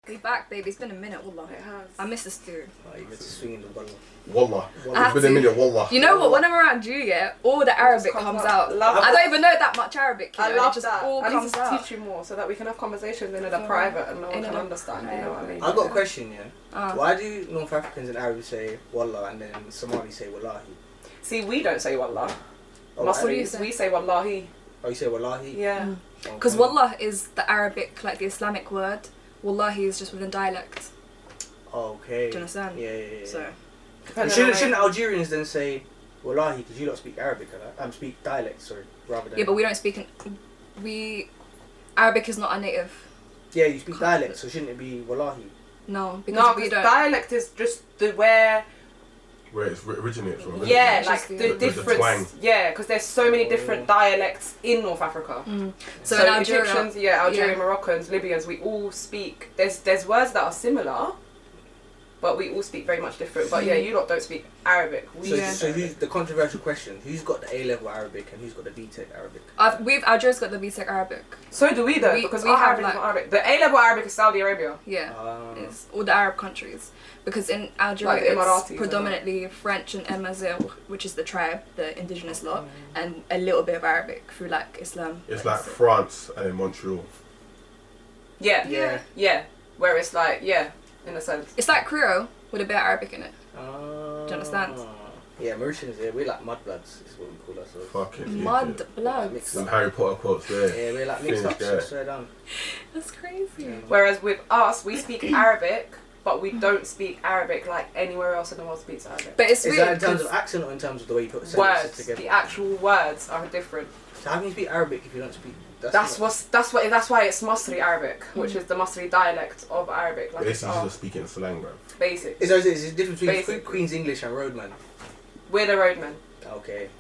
We back, baby. It's been a minute, wallah. It has. I miss the stew. Oh, you meant to swing in the wallah. Wallah. I It's been a minute, wallah. You know what? When I'm around you, yeah, all the Arabic comes out. I don't even know that much Arabic. I love just that. all I need comes to out. teach you more so that we can have conversations in a private and no one can understand. You know what I mean? I've got a question, yeah. Why do North Africans and Arabs say wallah and then Somalis say wallahi? See, we don't say wallah. Oh, Muslims, we say wallahi. Oh, you say wallahi? Yeah. Because wallah is the Arabic, like the Islamic word. Wallahi is just within dialect. Okay. Do you understand? Yeah. So. Shouldn't Algerians then say wallahi because you don't speak Arabic, speak dialect, sorry, rather than... Yeah, but we don't speak... Arabic is not our native. Yeah, you speak dialect, so shouldn't it be wallahi? No, because we don't... dialect is just where it originates from. Yeah, like the difference. twang. Yeah, because there's so many different dialects in North Africa. So in Algeria, Egyptians, Algerian, Moroccans, Libyans, we all speak. There's words that are similar, but we all speak very much different. But you lot don't speak Arabic. So who's the controversial question? Who's got the A-level Arabic and who's got the B-Tech Arabic? Algeria's got the B-Tech Arabic. So do we though, because we have like, Arabic. The A-level Arabic is Saudi Arabia. Yeah, it's all the Arab countries. Because in Algeria it's predominantly French and Amazigh, which is the tribe, the indigenous lot, and a little bit of Arabic through like Islam. It's like France and Montreal. Yeah. Where it's like, in a sense. It's like Creole with a bit of Arabic in it. Do you understand? Yeah, Mauritians, we're like mudbloods, is what we call ourselves. Fucking Mudbloods. Some Harry Potter quotes there. Yeah, we're like mixed up, so swear down. That's crazy. Yeah. Whereas with us, we speak Arabic, but we don't speak Arabic like anywhere else in the world speaks Arabic. But it's Is weird that in terms of accent or in terms of the way you put sentences words, together? the actual words are different. So how can you speak Arabic if you don't speak? That's why it's Masri Arabic, which is the Masri dialect of Arabic. Like Basically, just speaking slang, bro. Basic. Is there a difference between Queen's English and Roadman? We're the roadmen. Okay.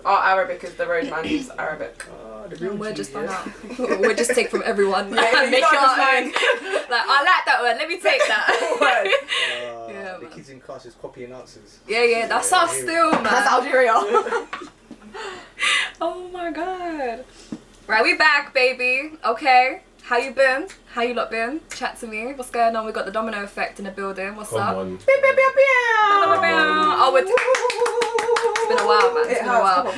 Our Arabic is the roadman who's Arabic. We're just fun out. We're just take from everyone and you make can't our just own. Like, I like that word, let me take that. The kids in class is copying answers. Yeah, that's us still, man. That's Algeria. Oh my god. Right, we back, baby. Okay. How you been? How you lot been? Chat to me. What's going on? We got the domino effect in the building. What's up? On. Pew, pew, pew, pew. Oh, it's been a while, man. It's been a while.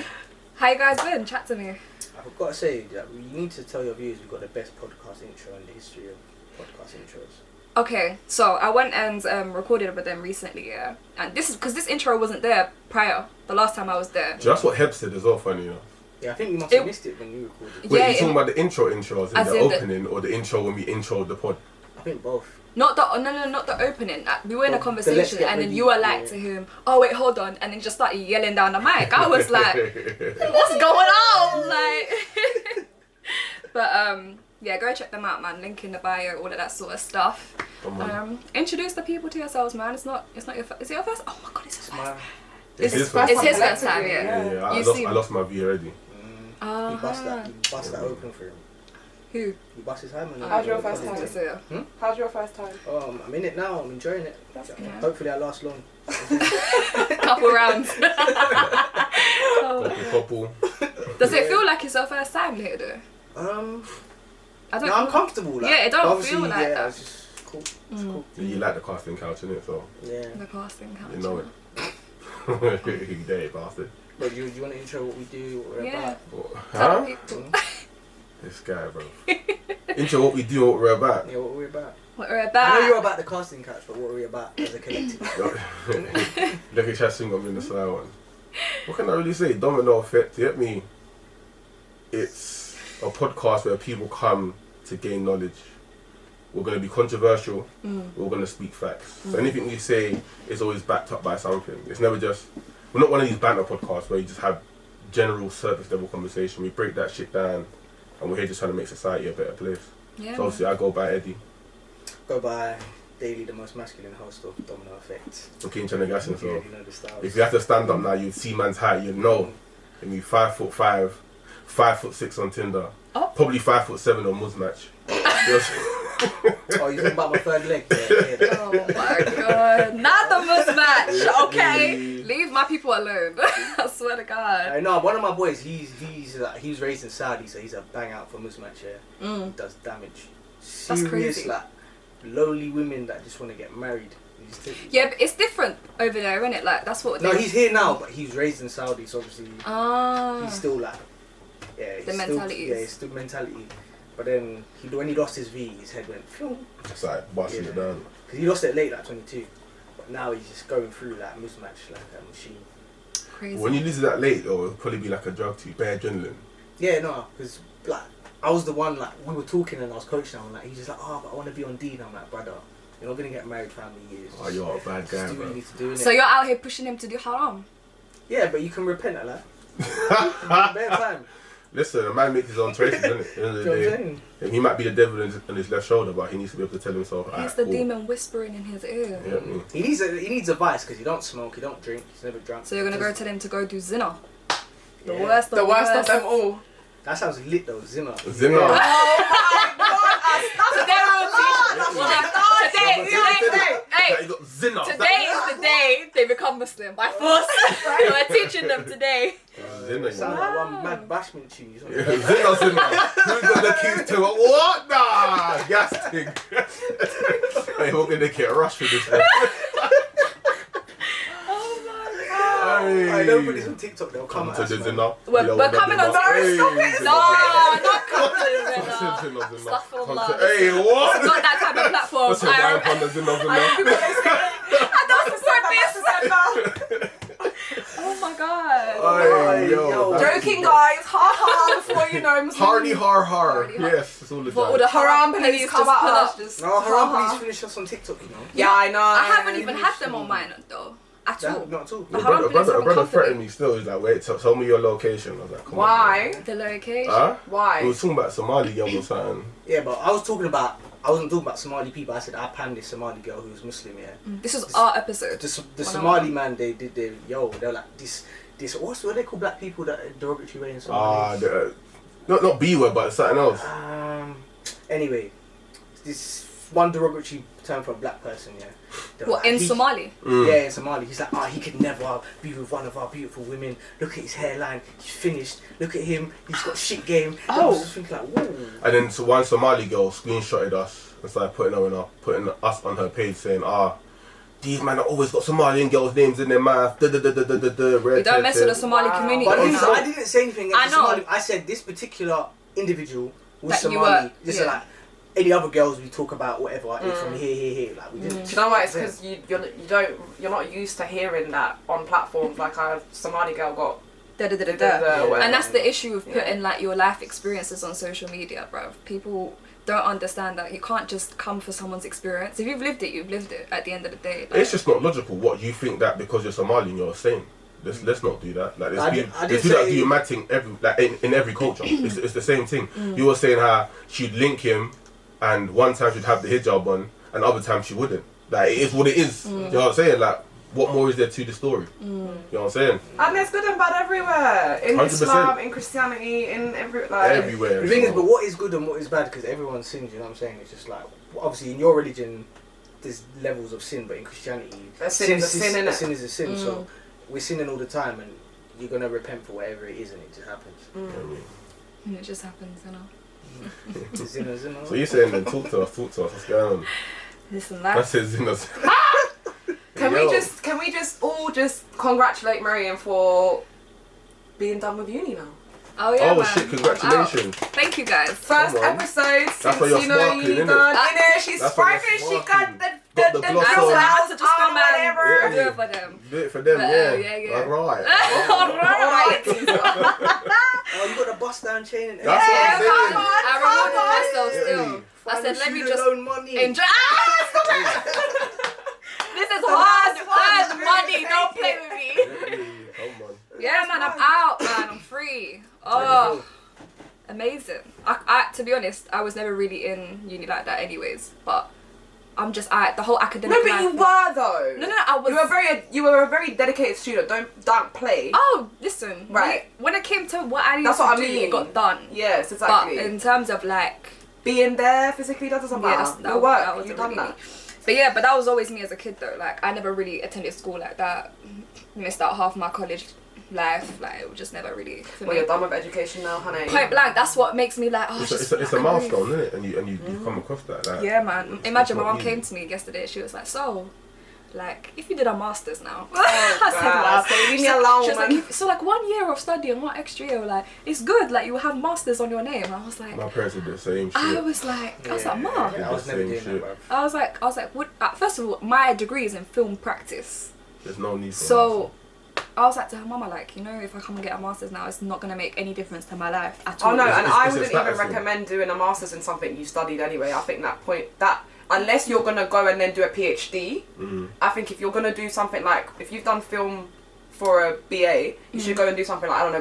How you guys been? Chat to me. I've got to say that you need to tell your viewers we've got the best podcast intro in the history of podcast intros. Okay, so I went and recorded with them recently, yeah. And this is because this intro wasn't there prior. The last time I was there. That's what Heb said as well, funny enough. Yeah, I think you must have missed it when you recorded. Wait, Yeah, you talking about the intros in the opening or the intro when we introed the pod? I think both. Not the opening. We were in a conversation and then you were like to him, oh wait, hold on, and then just started yelling down the mic. I was like, what's going on? Like, but yeah, go check them out, man. Link in the bio, all of that sort of stuff. Introduce the people to yourselves, man. It's not your first. Is it your first? Oh my god, it's his first. It's his first time. Yeah. I lost my view already. You bust that open for him. Who? You bust his hand. How's your first time? How's your first time? I'm in it now. I'm enjoying it. Hopefully I last long. Couple rounds. Couple. Does it feel like it's your first time here though? I'm comfortable. Like, yeah, it don't feel like that. It's just cool. It's cool. Yeah, you like the casting couch, innit? So yeah. The casting couch. you know it. You dare, bastard. But you want to intro what we do, what we're about? Huh? This guy, bro. Intro what we do, what we're about. Yeah, what we're about. What we're about. I know you're about the casting couch, but what are we about as a collective? Look at Chasing I'm in the sly one. What can I really say? Domino effect, you get me? It's a podcast where people come to gain knowledge. We're going to be controversial. We're going to speak facts. So anything we say is always backed up by something. It's never just... We're not one of these banter podcasts where you just have general surface level conversation. We break that shit down and we're here just trying to make society a better place. Yeah. So obviously I go by Eddie. Go by Daily, the most masculine host of Domino Effect. I'm keen trying to gas him, so You know the styles. if you have to stand up now, you'd see man's height, you'd know. I mean 5'5", 5'6" on Tinder. Oh. Probably 5'7" on Muzmatch. Oh, you talking about my third leg? Yeah. Oh my god. Not the mismatch, okay? Leave my people alone. I swear to God. I know, one of my boys, he was raised in Saudi, so he's a bang out for Mismatch, yeah. He does damage. That's Serious, crazy. like, lonely women that just want to get married. Yeah, but it's different over there, isn't it? Like that's what. No, he's here now, but he's raised in Saudi, so obviously he's still like, yeah, the mentality. Yeah, it's still mentality. But then when he lost his V, his head went. It's like busting it down. Because he lost it late, like 22. But now he's just going through like mismatch, like a machine. Crazy. When you lose it that late, though, it'll probably be like a drug to you, bare adrenaline. Yeah, no, because like I was the one, like we were talking and I was coaching him, and like he's just like, oh, but I want to be on D. And I'm like, brother, you're not gonna get married for how many years? Oh, you're a bad guy, just do what bro. you need to do, innit? So you're out here pushing him to do haram. Yeah, but you can repent at that. Bare time. Listen, a man makes his own choices, innit? At the end of the day, he might be the devil on his left shoulder, but he needs to be able to tell himself. He's the demon whispering in his ear. Yeah, he needs advice because he don't smoke, he don't drink, he's never drunk. So you're gonna go tell him to go do zina. The Yeah. worst of The worst of them all. That sounds lit though, Zimmer. Zina. Oh Today is the day they become Muslim by force. We're teaching them today. Zina. Sounds like one mad bashment tune. Zina. Who's got the keys to it? What? Nah, gas thing. Hey, we're gonna get rushed with this one. I don't put this on TikTok, they'll come to at the us, Zina. We're coming on. Hey, Stop it! No, not coming to Zina. Astaghfirullah. Hey, what? It's not that type of platform. What's your vibe on the Zina? Oh my god. Hey, yo. Joking, guys. Ha ha. Before you know, Hardy har har. Hardy har. Yes, it's all the For all time. the haram haram police police come just at pull us. up. Just No, haram please finish us on TikTok, you know. yeah, I know. I haven't even had them on mine though. At all. Not at all. The A haram police brother haven't come for threatened me. me still. He's like, wait, tell me your location. I was like, come Why? The location. on. Huh? Why? We was talking about Somali girl or something. Yeah, but I wasn't talking about Somali people. I said I panned this Somali girl who was Muslim, yeah. This is our episode. The Somali man, they did their, they're like, this, what they call black people that derogatory way in Somali? Not B word, but something else. Anyway, this one derogatory term for a black person, yeah. They're What, like, in Somali? Yeah, in Somali. He's like, he could never be with one of our beautiful women. Look at his hairline. He's finished. Look at him. He's got shit game. I was just thinking like, whoa. And then so one Somali girl screenshotted us and started putting us on her page saying, these man have always got Somalian girls' names in their mouth. You don't mess with the Somali community. But also. I didn't say anything against I know. Somali. I said this particular individual was That you Somali. were, Just yeah. like any other girls we talk about, whatever, it's from here. Like we didn't. Do you know why? It's because you're not used to hearing that on platforms like a Somali girl got. And that's the issue with putting like your life experiences on social media, bruv. People don't understand that you can't just come for someone's experience. If you've lived it, you've lived it. At the end of the day, like, It's just not logical. What you think that because you're Somalian you're sane. Let's not do that. Like I there's didn't people that say- do mad thing in every culture. It's the same thing. You were saying how she'd link him, and one time she'd have the hijab on, and other times she wouldn't. Like it is what it is. You know what I'm saying? Like what more is there to the story? You know what I'm saying? And there's good and bad everywhere. In 100%. Islam, in Christianity, in Everywhere. The thing is, but what is good and what is bad? Because everyone sins. You know what I'm saying? It's just like obviously in your religion, there's levels of sin, but in Christianity, A sin is a sin, innit? a sin is a sin. So we're sinning all the time, and you're gonna repent for whatever it is, and it just happens. You know what I mean? and it just happens, you know. Zina. So you're saying then talk to us, what's going on? Listen, That's it, Zina's. Can Yo. we just all congratulate Mariam for being done with uni now? Oh yeah, Oh man. shit, congratulations. Thank you guys. First Come on. episode That's why since you're you know sparkling, uni innit? done. Innit? She's That's why you're sparkling. She sparkling. got Got the the gloss girls on. out I had to just come whatever. and do it for them. Do it for them, Yeah. Alright. Alright. Oh, you got the bust down chain and That's what I'm saying. I rewarded myself Yeah. still. I said, let me Student just loan money. enjoy. This is hard money. Don't play with me. Come on. Yeah, man, I'm out, man. I'm free. Oh, amazing. I to be honest, I was never really in uni like that, anyways. But I'm just the whole academic. No, but life. you were though. No, I was. You were a very dedicated student. Don't play. Oh, listen. Right. When it came to what I needed That's to what I do, mean. it got done. Yes, But exactly. in terms of like, Being there physically doesn't matter. that Your work, that was you a done really- that. But that was always me as a kid though. Like I never really attended school like that. Missed out half my college life. Like it was just never really for Well, me. you're done with education now, honey. Point blank. That's what makes me like. Oh, It's a milestone, isn't it? And you come across that. Like, Yeah, man. Imagine my not mum easy. came to me yesterday. She was like, "So, like, if you did a master's now," Oh, I said, God. "Wow." So leave me alone, She was man. like, "So like 1 year of study and 1 extra year, like it's good. Like you will have masters on your name." And I was like, my parents did the same shit. I was like, "Ma." I was never doing that, bro. I was like, what? First of all, my degree is in film practice. There's no need for So I was like to her mama, like, you know, if I come and get a master's now, it's not gonna make any difference to my life at all. Oh no, and It's- I it's a wouldn't even status thing. recommend doing a master's in something you studied anyway. I think that unless you're gonna go and then do a PhD, I think if you're gonna do something like if you've done film for a BA, you should go and do something like, I don't know,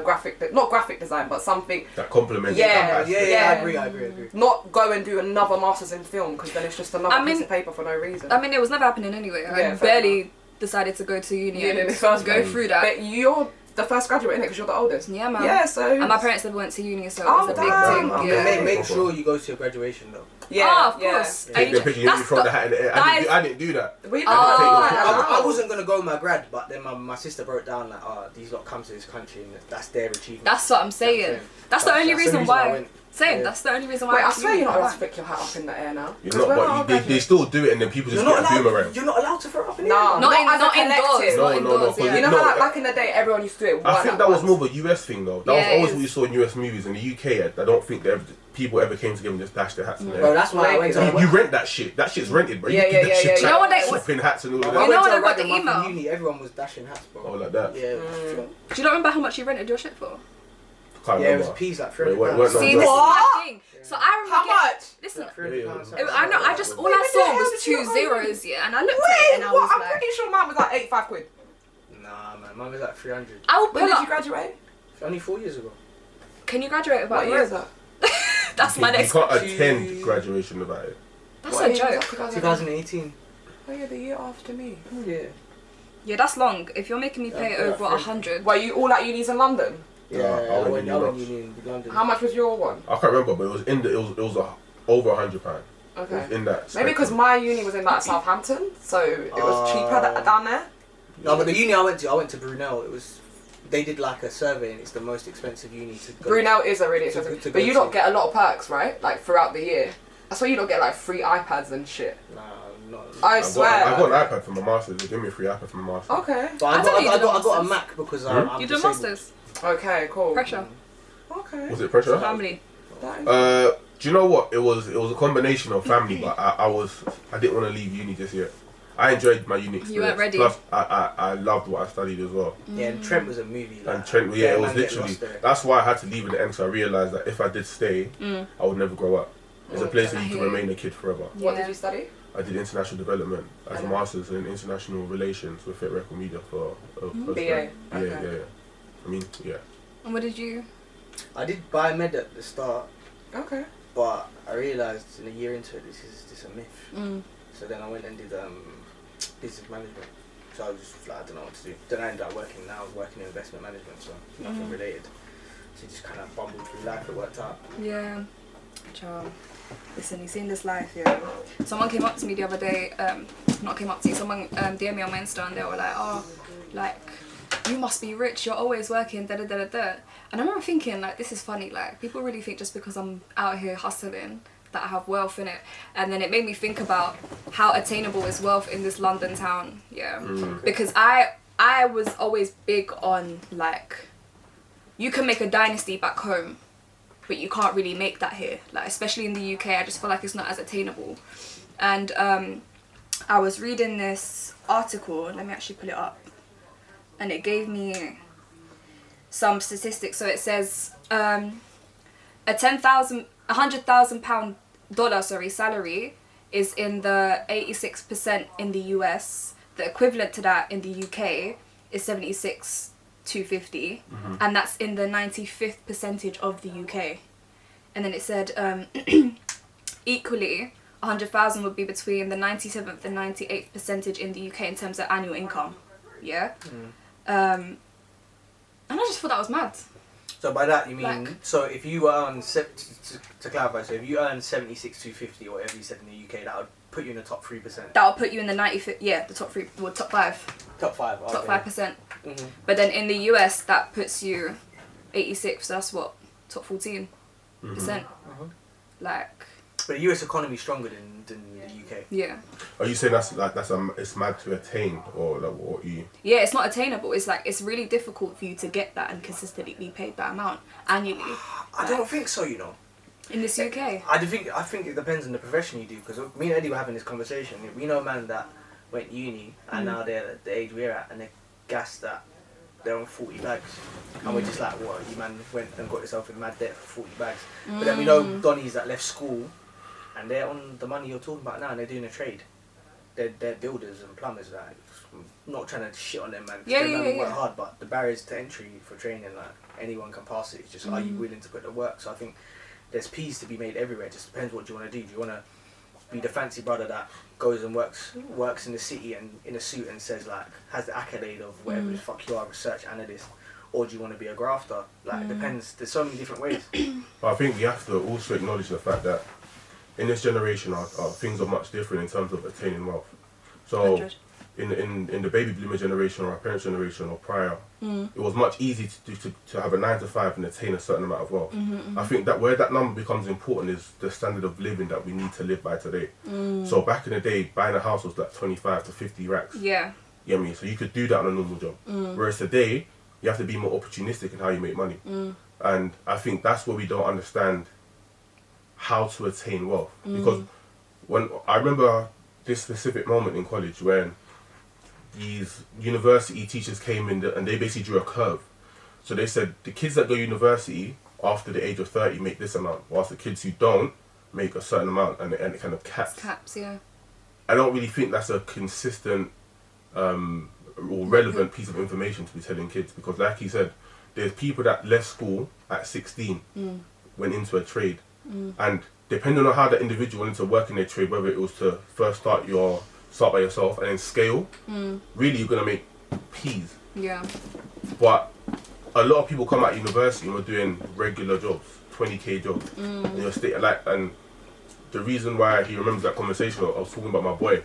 not graphic design, but something that complements. Yeah, that. Yeah, I agree. not go and do another master's in film because then it's just another piece of paper for no reason. I mean, it was never happening anyway. I Yeah, fair barely decided to go to uni Yeah, in and the first go place. through that. But you're the first graduate in it because you're the oldest. Yeah, man. Yeah, so And my parents never went to uni, so it Oh, was a big damn. thing. Okay. Yeah. Make sure you go to your graduation though. yeah, Of course. Yeah. Take the picture, you throw the hat in the air. I didn't do that. We Oh, I wasn't gonna go my grad, but then my sister broke down like, these lot come to this country and that's their achievement. That's what I'm saying. That's the only reason why. Same. Yeah. That's the only reason why. Wait, I went to swear uni. you're not allowed to flick your hat up in the air now. You're 'Cause not, when but I they still do it, and then people just get a boomerang. You're not allowed to throw it up in the No. air. Not Not in, as a not indoors. collective. Not No, indoors. no, Yeah. You know No, how like back in the day everyone used to do it. I one think at that was once? more of a US thing though. That Yeah, was it always is. what you saw in US movies. In the UK, I don't think people ever came together and just dashed their hats in Bro, there. that's why I went to. You rent that shit. That shit's rented, bro. Yeah, You yeah, can do that yeah, shit. yeah. You know what they- Swapping hats and all of I You that. know went when to I a got the random month email? in uni, everyone was dashing hats, bro. Oh, like that. Yeah. Do you not remember how much you rented your shit for? Can't Yeah, it was remember. peas like Wait, £300. no, See, no. this is What? my thing. So I remember. How much? Listen, Like £300. I know. I just all I Wait, saw the hell was did you 2 not zeros, yeah, and I looked at it Wait, and I what? was I'm like, pretty sure mine was like 85 quid. Nah, man, mine was like 300. I will When pull did you up. graduate? Only 4 years ago. Can you graduate without What a year is robe? that? That's my You next. can't question. attend graduation without it. That's What a year was joke. that? 2018. Oh yeah, the year after me. Yeah. Yeah, that's long. If you're making me pay Yeah, over fair. 100, Were you all at unis in London? Yeah, I I went went uni uni in London. How much was your one? I can't remember, but it was over £100. It Okay. was in that. Maybe because spectrum. my uni was in like Southampton, so it was cheaper down there. No, but the uni I went to Brunel. They did like a survey, and it's the most expensive uni to go. Brunel is a really To- expensive, to but go you to. don't get a lot of perks, right? Like throughout the year. That's why you don't get like free iPads and shit. Nah, not. I swear. I got an iPad for my masters. They gave me a free iPad for my masters. Okay. But I don't need to do I got a masters. Mac because Hmm? I'm you do disabled. masters. Okay. Cool. Pressure. Okay. Was it pressure? Family. That is- Do you know what? It was a combination of family, but I didn't want to leave uni just yet. I enjoyed my uni experience. You weren't ready. Plus, I loved what I studied as well. Yeah, and Trent was a movie. Like, And Trent, yeah, it was man get literally. lost there. That's why I had to leave in the end. So I realized that if I did stay, I would never grow up. It's a place where you can remain a kid forever. What Yeah. did you study? I did international development as a master's in international relations with Fit Record Media for a BA. Yeah. Okay. I mean, yeah. And what did you? I did biomed at the start, Okay. but I realised in a year into it, this is a myth. Mm. So then I went and did business management. So I was just like, I don't know what to do. Then I ended up working. Now I was working in investment management, so nothing related. So just kind of bumbled through life. It worked out. Yeah. Child. Listen, you seen this life, yeah. Someone came up to me the other day, not came up to me, someone DM'd me on my Insta and they were like, oh, like, you must be rich, you're always working, da da da da da. And I remember thinking, like, this is funny, like, people really think just because I'm out here hustling that I have wealth in it. And then it made me think about how attainable is wealth in this London town, yeah. Because I was always big on, like, you can make a dynasty back home, but you can't really make that here, like especially in the UK. I just feel like it's not as attainable. And I was reading this article, let me actually pull it up, and it gave me some statistics. So it says a $100,000 salary is in the 86% in the US. The equivalent to that in the UK is 76,250, and that's in the 95th percentage of the UK. And then it said equally 100,000 would be between the 97th and 98th percentage in the UK in terms of annual income. Yeah. And I just thought that was mad. So by that you mean, Like- so if you earn, to clarify, so if you earn 76,250 or whatever you said in the UK, that would put you in the top 3%. That'll put you in the 95th, yeah, the top 3, well, top 5. Top 5. Top okay. 5%. But then in the US, that puts you 86th. So that's what, top 14%. Like. But the US economy is stronger than the UK. Yeah. Are you saying it's mad to attain, or like what you? Yeah, it's not attainable. It's like it's really difficult for you to get that and consistently be paid that amount annually. I don't think so, you know. In this UK. I think it depends on the profession you do, because me and Eddie were having this conversation. We know a man that went uni and now they're at the age we're at, and they're gassed that they're on 40 bags, and we're just like, what, you man went and got yourself in mad debt for 40 bags. But then we know Donnies that left school and they're on the money you're talking about now, and they're doing a trade. They're builders and plumbers. Like, I'm not trying to shit on them, man. They work hard, but the barriers to entry for training, like, anyone can pass it. It's just, are you willing to put the work? So I think there's peas to be made everywhere. It just depends what you want to do. Do you want to be the fancy brother that goes and works in the city and in a suit and says, like, has the accolade of whatever the fuck you are, research analyst? Or do you want to be a grafter? Like, it depends. There's so many different ways. But I think you have to also acknowledge the fact that in this generation, our things are much different in terms of attaining wealth. So, 100. in the baby boomer generation or our parents' generation or prior, it was much easier to have a 9 to 5 and attain a certain amount of wealth. I think that where that number becomes important is the standard of living that we need to live by today. So back in the day, buying a house was like 25 to 50 racks. Yeah. You know what I mean? So you could do that on a normal job. Whereas today, you have to be more opportunistic in how you make money. And I think that's where we don't understand how to attain wealth. Because when I remember this specific moment in college when these university teachers came in and they basically drew a curve. So they said the kids that go university after the age of 30 make this amount, whilst the kids who don't make a certain amount, and it kind of caps. Yeah. I don't really think that's a consistent or relevant piece of information to be telling kids, because like he said, there's people that left school at 16, went into a trade, and depending on how that individual went into work in their trade, whether it was to first start by yourself and then scale, really you're gonna make peas. Yeah. But a lot of people come out of university and we're doing regular jobs, 20k jobs, and you're and the reason why he remembers that conversation, I was talking about my boy.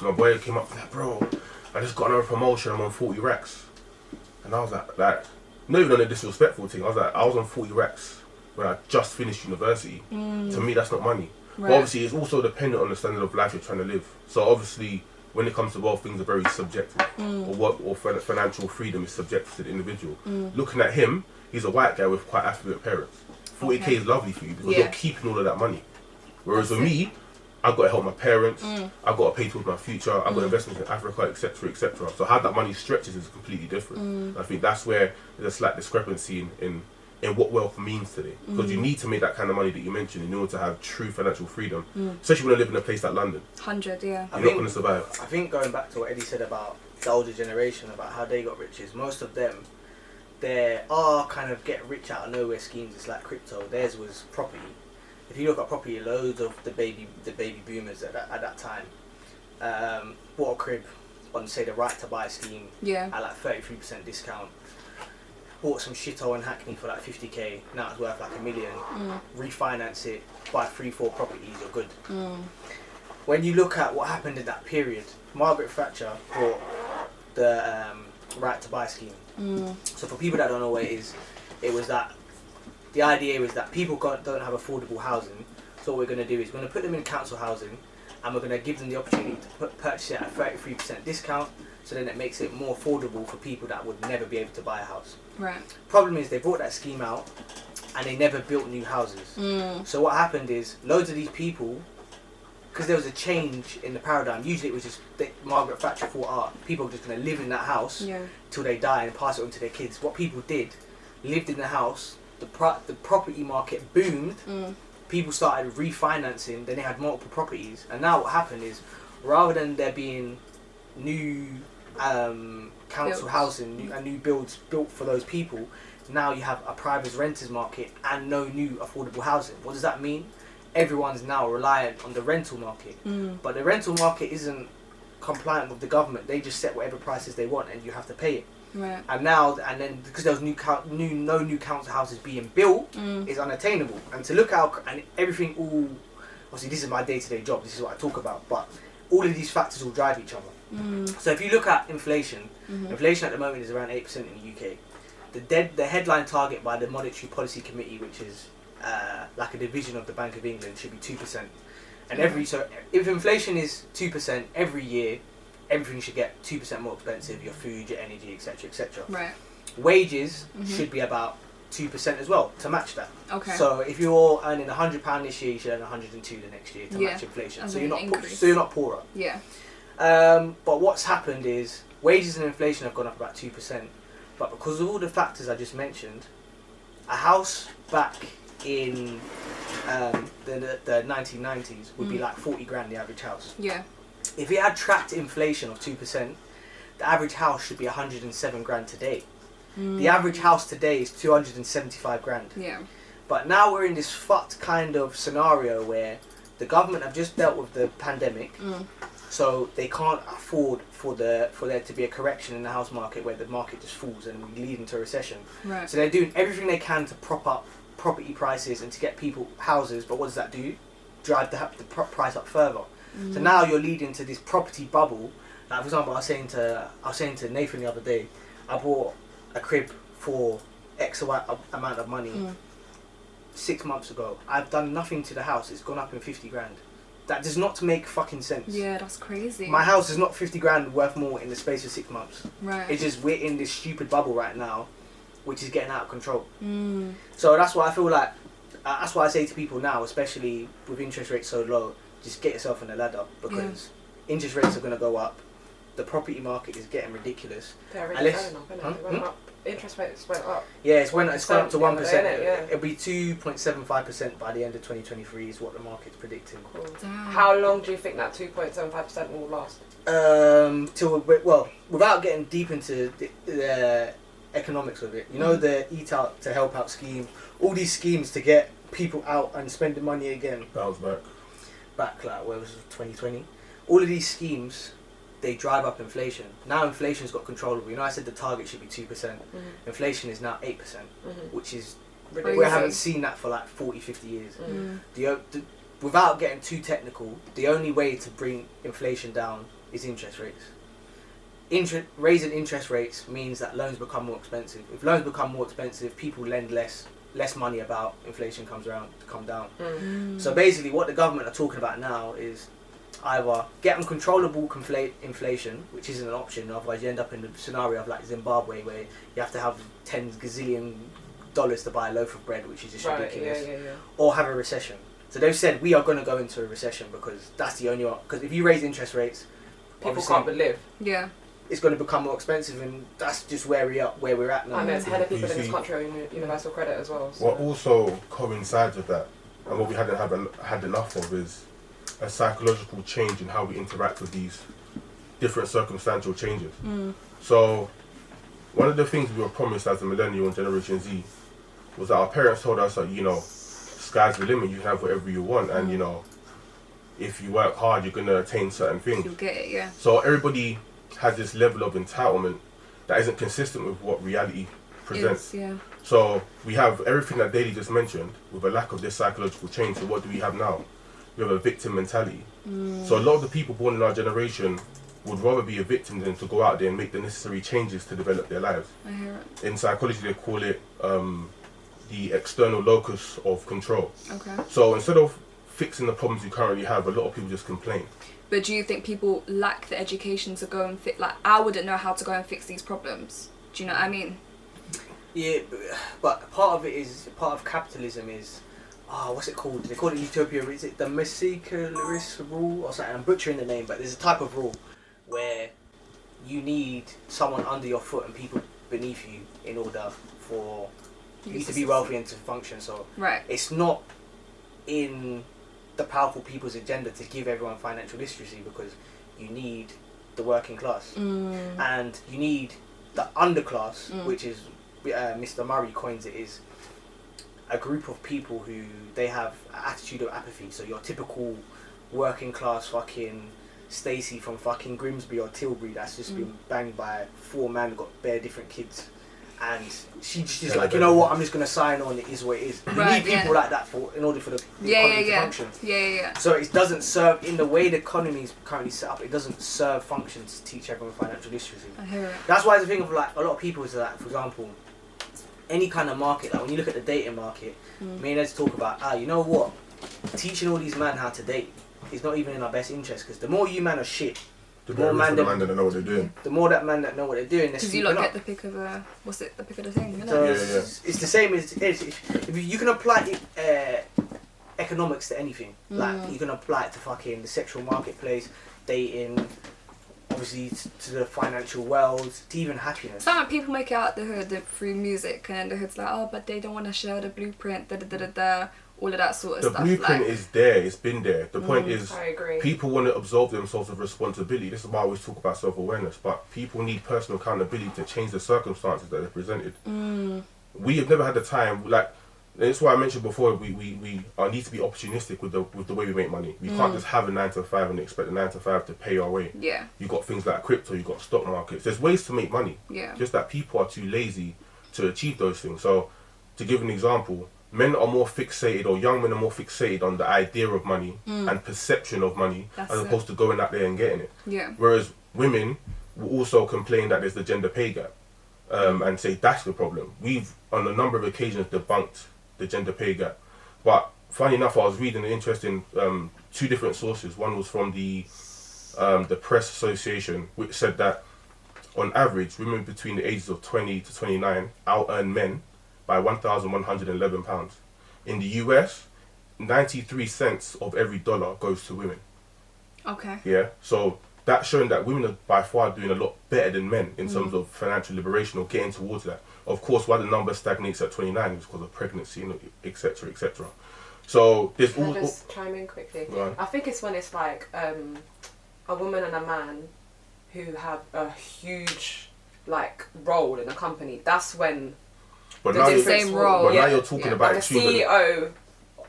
My boy came up like, bro, I just got another promotion, I'm on 40 racks. And I was like, not even on a disrespectful thing, I was on 40 racks when I just finished university. To me, that's not money. Right. But obviously, it's also dependent on the standard of life you're trying to live. So obviously, when it comes to wealth, things are very subjective. Or financial freedom is subjective to the individual. Looking at him, he's a white guy with quite affluent parents. 40k is lovely for you because you're keeping all of that money. Whereas for me, I've got to help my parents, I've got to pay towards my future, I've got investments in Africa, etc., etc. So how that money stretches is completely different. I think that's where there's a slight discrepancy in what wealth means today. Because you need to make that kind of money that you mentioned in order to have true financial freedom, especially when you live in a place like London. 100, yeah. You're not going to survive. I think going back to what Eddie said about the older generation, about how they got riches, most of them, there are kind of get rich out of nowhere schemes. It's like crypto. Theirs was property. If you look at property, loads of the baby boomers at that time bought a crib on, say, the right to buy scheme at like 33% discount. Bought some shithole in Hackney for like 50k, now it's worth like $1 million. Refinance it, buy 3-4 properties, you're good. When you look at what happened in that period, Margaret Thatcher bought the right to buy scheme. So for people that don't know what it is, it was that the idea was that people don't have affordable housing, so what we're going to do is we're going to put them in council housing and we're going to give them the opportunity to purchase it at a 33% discount, so then it makes it more affordable for people that would never be able to buy a house. Right. Problem is they brought that scheme out and they never built new houses. So what happened is loads of these people, because there was a change in the paradigm, usually it was just Margaret Thatcher thought, people are just going to live in that house till they die and pass it on to their kids. What people did, lived in the house, the property market boomed, people started refinancing, then they had multiple properties, and now what happened is, rather than there being new council housing and new builds built for those people, now you have a private renters market and no new affordable housing. What does that mean? Everyone's now reliant on the rental market, but the rental market isn't compliant with the government. They just set whatever prices they want and you have to pay it. Right. And then because there was no new council houses being built, is unattainable. And to look out and everything, obviously this is my day-to-day job, this is what I talk about, but all of these factors will drive each other. So if you look at inflation, inflation at the moment is around 8% in the UK. The headline target by the Monetary Policy Committee, which is like a division of the Bank of England, should be 2%. And so if inflation is 2% every year, everything should get 2% more expensive, your food, your energy, etc., etc. Right. Wages should be about 2% as well to match that. Okay. So if you're earning £100 this year, you should earn 102 the next year to match inflation. So you're not poorer. Yeah. But what's happened is wages and inflation have gone up about 2%. But because of all the factors I just mentioned, a house back in the 1990s would be like 40 grand the average house. Yeah. If it had tracked inflation of 2%, the average house should be 107 grand today. The average house today is 275 grand. Yeah. But now we're in this fucked kind of scenario where the government have just dealt with the pandemic, so they can't afford for there to be a correction in the house market where the market just falls and we lead into a recession. Right. So they're doing everything they can to prop up property prices and to get people houses, but what does that do? Drive the price up further. So now you're leading to this property bubble. Like for example, I was saying to Nathan the other day, I bought a crib for X amount of money 6 months ago. I've done nothing to the house. It's gone up in 50 grand. That does not make fucking sense. Yeah, that's crazy. My house is not 50 grand worth more in the space of 6 months. Right. It's just we're in this stupid bubble right now, which is getting out of control. So that's why I feel like, that's why I say to people now, especially with interest rates so low, just get yourself on the ladder, because interest rates are going to go up. The property market is getting ridiculous. They're really going up, isn't it? They went up. Interest rates went up. Yeah, it's gone up to 1%. Yeah. It'll be 2.75% by the end of 2023 is what the market's predicting. Cool. Damn. How long do you think that 2.75% will last? Without getting deep into the economics of it, you know, the Eat Out to Help Out scheme, all these schemes to get people out and spending money again. Bounce back. Like, where was it, 2020? All of these schemes, they drive up inflation. Now inflation's got controllable. You know, I said the target should be 2%. Inflation is now 8%, which is, we haven't seen that for like 40, 50 years. Without getting too technical, the only way to bring inflation down is interest rates. Raising interest rates means that loans become more expensive. If loans become more expensive, people lend less money about, inflation comes around to come down. So basically what the government are talking about now is either get uncontrollable inflation, which isn't an option, otherwise you end up in the scenario of like Zimbabwe where you have to have 10 gazillion dollars to buy a loaf of bread, which is just ridiculous, or have a recession. So they've said we are going to go into a recession because that's the only one, because if you raise interest rates, people can't live. Yeah. It's going to become more expensive, and that's just where we're at now. And there's hella people in this country on universal credit as well. So. What also coincides with that, and what we hadn't had enough of, is a psychological change in how we interact with these different circumstantial changes. So one of the things we were promised as a millennial and Generation Z was that our parents told us that, you know, sky's the limit, you can have whatever you want, and you know, if you work hard you're going to attain certain things. You'll get it, yeah. So everybody has this level of entitlement that isn't consistent with what reality presents. So we have everything that Daly just mentioned with a lack of this psychological change. So what do we have now? We have a victim mentality. So a lot of the people born in our generation would rather be a victim than to go out there and make the necessary changes to develop their lives. I hear it. In psychology they call it the external locus of control. Okay. So instead of fixing the problems you currently have, a lot of people just complain. But do you think people lack the education to go and fix, like, I wouldn't know how to go and fix these problems. Do you know what I mean? Yeah, but part of capitalism is, what's it called? They call it utopia. Is it the Masculinity rule or something? I'm butchering the name, but there's a type of rule where you need someone under your foot and people beneath you in order for you to be wealthy and to function. So it's not in the powerful people's agenda to give everyone financial literacy, because you need the working class and you need the underclass, which is Mr. Murray coins it, is a group of people who they have an attitude of apathy. So your typical working class fucking Stacey from fucking Grimsby or Tilbury that's just been banged by 4 men, got bare different kids, and she's like, you know what, I'm just gonna sign on. It is what it is. You need people like that in order for the economy to function. Yeah. So it doesn't serve, in the way the economy is currently set up, it doesn't serve function to teach everyone financial literacy. I hear it. That's why the thing of like a lot of people is like, for example, any kind of market, like when you look at the dating market, me and Ed's talk about, you know what, teaching all these men how to date is not even in our best interest, because the more you man are shit, the more man that know what they're doing. The more that man that know what they're doing, because you lot get the pick of the pick of the thing, isn't so it? It's the same as if you can apply economics to anything. Like you can apply it to fucking the sexual marketplace, dating, obviously to the financial world, to even happiness. Some people make it out the hood through music, and then the hood's like, oh, but they don't want to share the blueprint, all of that sort of the stuff. The blueprint is there, it's been there. The point is, I agree. People want to absolve themselves of responsibility. This is why I always talk about self-awareness, but people need personal accountability to change the circumstances that they're presented. We have never had the time, like, that's why I mentioned before, we need to be opportunistic with the way we make money. We can't just have a 9 to 5 and expect the 9 to 5 to pay our way. Yeah. You got things like crypto, you got stock markets. There's ways to make money. Yeah. Just that people are too lazy to achieve those things. So, to give an example, men are more fixated, or young men are more fixated on the idea of money and perception of money, as opposed to going out there and getting it. Yeah. Whereas women will also complain that there's the gender pay gap, and say that's the problem. We've on a number of occasions debunked the gender pay gap, but funny enough, I was reading an interesting 2 different sources. One was from the Press Association, which said that on average, women between the ages of 20 to 29 out earn men by £1,111. In the US, 93 cents of every dollar goes to women. Okay. Yeah, so that's showing that women are by far doing a lot better than men in terms of financial liberation or getting towards that. Of course, why the number stagnates at 29 is because of pregnancy, etc., etc. So there's Can I just chime in quickly? I think it's when it's like a woman and a man who have a huge role in a company. That's when. But the now same role. But now you're talking about like a CEO.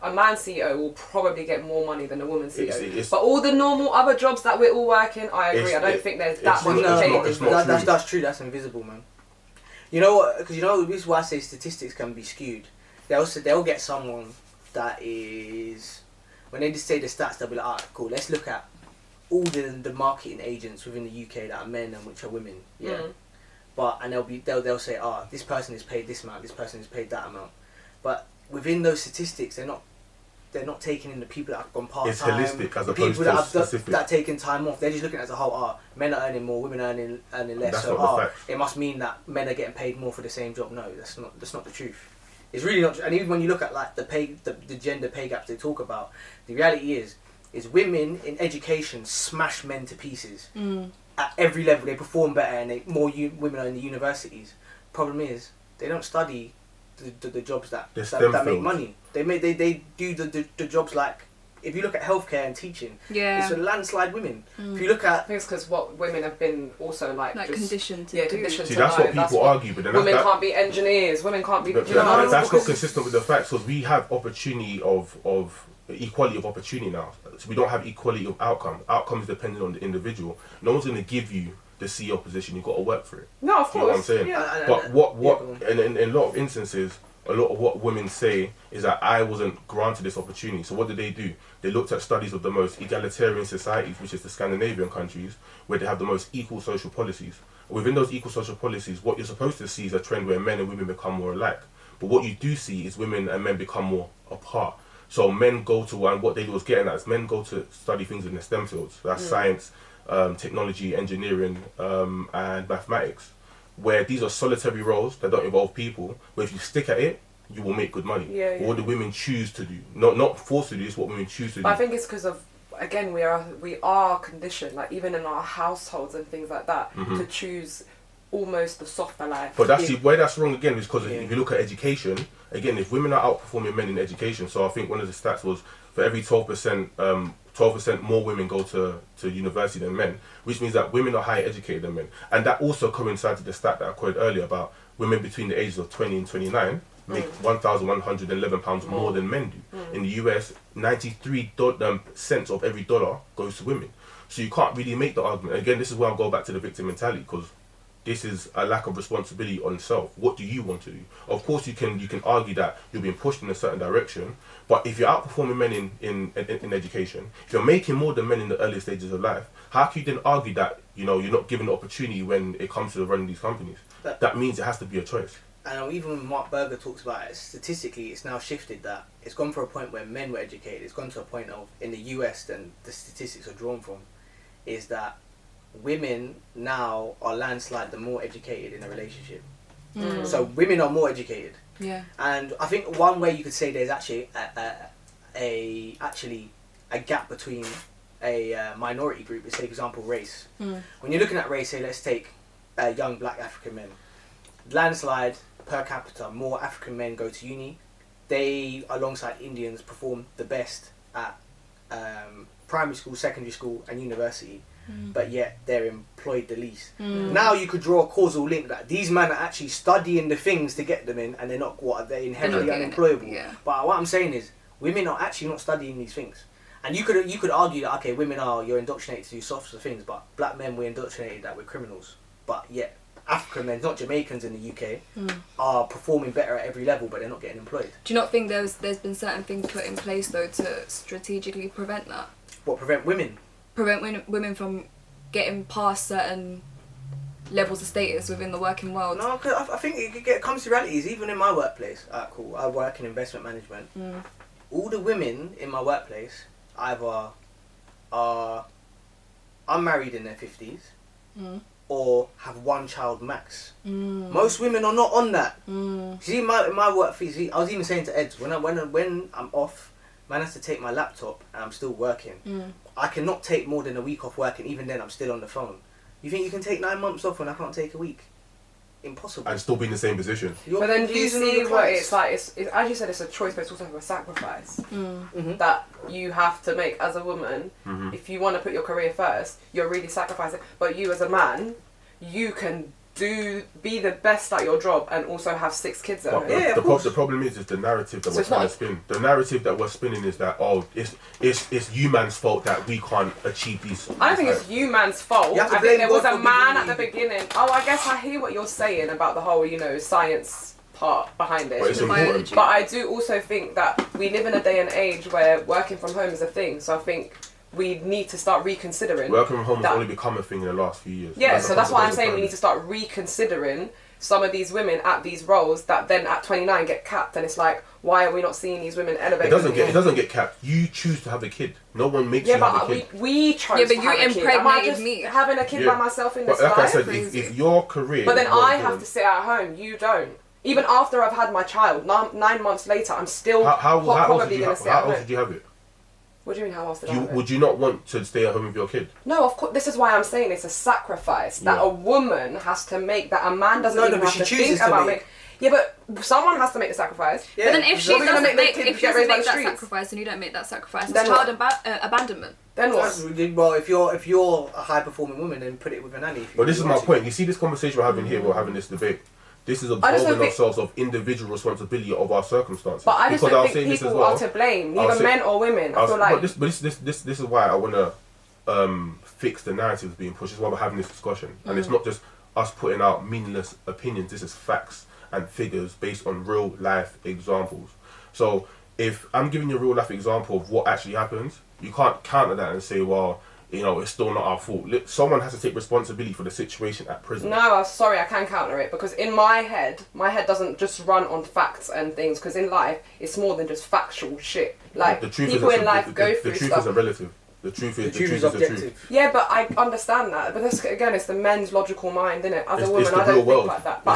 A man CEO will probably get more money than a woman CEO. It's but all the normal other jobs that we're all working, I agree. I don't think there's that much change. That's true. That's invisible, man. You know what? Because this is why I say statistics can be skewed. They'll get someone that is, when they just say the stats, they'll be like, alright, cool. Let's look at all the marketing agents within the UK that are men and which are women. Yeah. But they'll say, this person is paid this amount, this person is paid that amount. But within those statistics, they're not taking in the people that have gone part-time. It's holistic as opposed people to that specific. that have taken time off. They're just looking at it as a whole. Men are earning more, women are earning less. That's so not the facts. it must mean that men are getting paid more for the same job. No, that's not the truth. It's really not. And even when you look at the gender pay gaps they talk about, the reality is women in education smash men to pieces. At every level, they perform better, and women are in the universities. Problem is, they don't study the jobs that make money. They do the jobs like, if you look at healthcare and teaching, it's a landslide women. If you look at, I think it's because what women have been also just conditioned to do. Conditioned See, to that's know. what people argue, but then women can't be engineers. Women can't be. That's not consistent with the facts, because we have opportunity of equality of opportunity now. So we don't have equality of outcome. Outcome is dependent on the individual. No one's going to give you the CEO position. You've got to work for it. No, of course. You know what I'm saying? Yeah, but in a lot of instances, a lot of what women say is that I wasn't granted this opportunity. So what did? They looked at studies of the most egalitarian societies, which is the Scandinavian countries, where they have the most equal social policies. Within those equal social policies, what you're supposed to see is a trend where men and women become more alike. But what you do see is women and men become more apart. So men go to, and what they was getting at is men go to study things in the STEM fields. That's science, technology, engineering, and mathematics, where these are solitary roles that don't involve people, where if you stick at it, you will make good money. What do women choose to do? Not forced to do, it's what women choose to do. I think it's because of, again, we are conditioned, like even in our households and things like that, to choose almost the softer life. But that's where that's wrong again, is because if you look at education, again, if women are outperforming men in education, so I think one of the stats was for every 12% more women go to university than men, which means that women are higher educated than men. And that also coincides with the stat that I quoted earlier about women between the ages of 20 and 29 make £1,111 more than men do. In the US, 93 cents of every dollar goes to women. So you can't really make the argument. Again, this is where I go back to the victim mentality, because this is a lack of responsibility on self. What do you want to do? Of course, you can argue that you're being pushed in a certain direction, but if you're outperforming men in education, if you're making more than men in the early stages of life, how can you then argue that you're not given the opportunity when it comes to running these companies? That means it has to be a choice. And even when Mark Berger talks about it, statistically, it's now shifted that it's gone from a point where men were educated. It's gone to a point of, in the US, and the statistics are drawn from, is that women now are landslide the more educated in a relationship. So women are more educated. Yeah. And I think one way you could say there's actually a gap between a minority group is, say, for example, race. When you're looking at race, say, let's take young black African men. Landslide per capita, more African men go to uni. They, alongside Indians, perform the best at primary school, secondary school and university, but yet they're employed the least. Now you could draw a causal link that these men are actually studying the things to get them in, and they're inherently unemployable. Yeah. But what I'm saying is, women are actually not studying these things. And you could argue that, okay, you're indoctrinated to do softer things, but black men, we're indoctrinated that we're criminals. But yet African men, not Jamaicans in the UK, are performing better at every level, but they're not getting employed. Do you not think there's been certain things put in place though to strategically prevent that? What, prevent women? Prevent women from getting past certain levels of status within the working world. No, cause I think it comes to realities. Even in my workplace, cool, I work in investment management. All the women in my workplace either are unmarried in their 50s or have one child max. Most women are not on that. See, my work fees. I was even saying to Eds, when I'm off, man has to take my laptop and I'm still working. I cannot take more than a week off work, and even then I'm still on the phone. You think you can take 9 months off when I can't take a week? Impossible. And still be in the same position. But then do you see what it's like? It's as you said, it's a choice, but it's also a sacrifice that you have to make as a woman. If you want to put your career first, you're really sacrificing. But you as a man, you can be the best at your job and also have 6 kids at home. The problem is the narrative that we're trying to spin. The narrative that we're spinning is that it's you man's fault that we can't achieve these. I don't think it's you man's fault. I think there was a man at the beginning. Oh, I guess I hear what you're saying about the whole science part behind it. But it's important. But I do also think that we live in a day and age where working from home is a thing. So I think we need to start reconsidering. Working from home has only become a thing in the last few years. Yeah, so that's why I'm saying we need to start reconsidering some of these women at these roles that then at 29 get capped, and it's like, why are we not seeing these women elevate? It doesn't get capped. You choose to have a kid. No one makes you have a kid. We chose to have a kid. Am I just having a kid by myself in this life? Like I said, if your career... But then I have to sit at home. You don't. Even after I've had my child, 9 months later, I'm still probably going to sit at home. How else did you have it? What do you mean, how else did I have it? Would you not want to stay at home with your kid? No, of course. This is why I'm saying it's a sacrifice that a woman has to make, that a man doesn't even have to think about making. Yeah, but someone has to make the sacrifice. Yeah. But then if she doesn't make that sacrifice and you don't make that sacrifice, it's child abandonment. Then what? Well, if you're a high performing woman, then put it with a nanny. But this is my point. You see this conversation we're having here, we're having this debate. This is absolving ourselves of individual responsibility of our circumstances. But I just don't think people are to blame, neither men or women. I feel like... This is why I want to fix the narratives being pushed. This is why we're having this discussion. And it's not just us putting out meaningless opinions. This is facts and figures based on real life examples. So if I'm giving you a real life example of what actually happens, you can't counter that and say, well, it's still not our fault. Someone has to take responsibility for the situation at prison. No, I'm sorry, I can counter it, because in my head doesn't just run on facts and things, because in life, it's more than just factual shit. Like, people in life go through stuff. The truth isn't relative. The truth is objective. Yeah, but I understand that. But that's, again, it's the men's logical mind, isn't it? As a woman, I don't think like that. But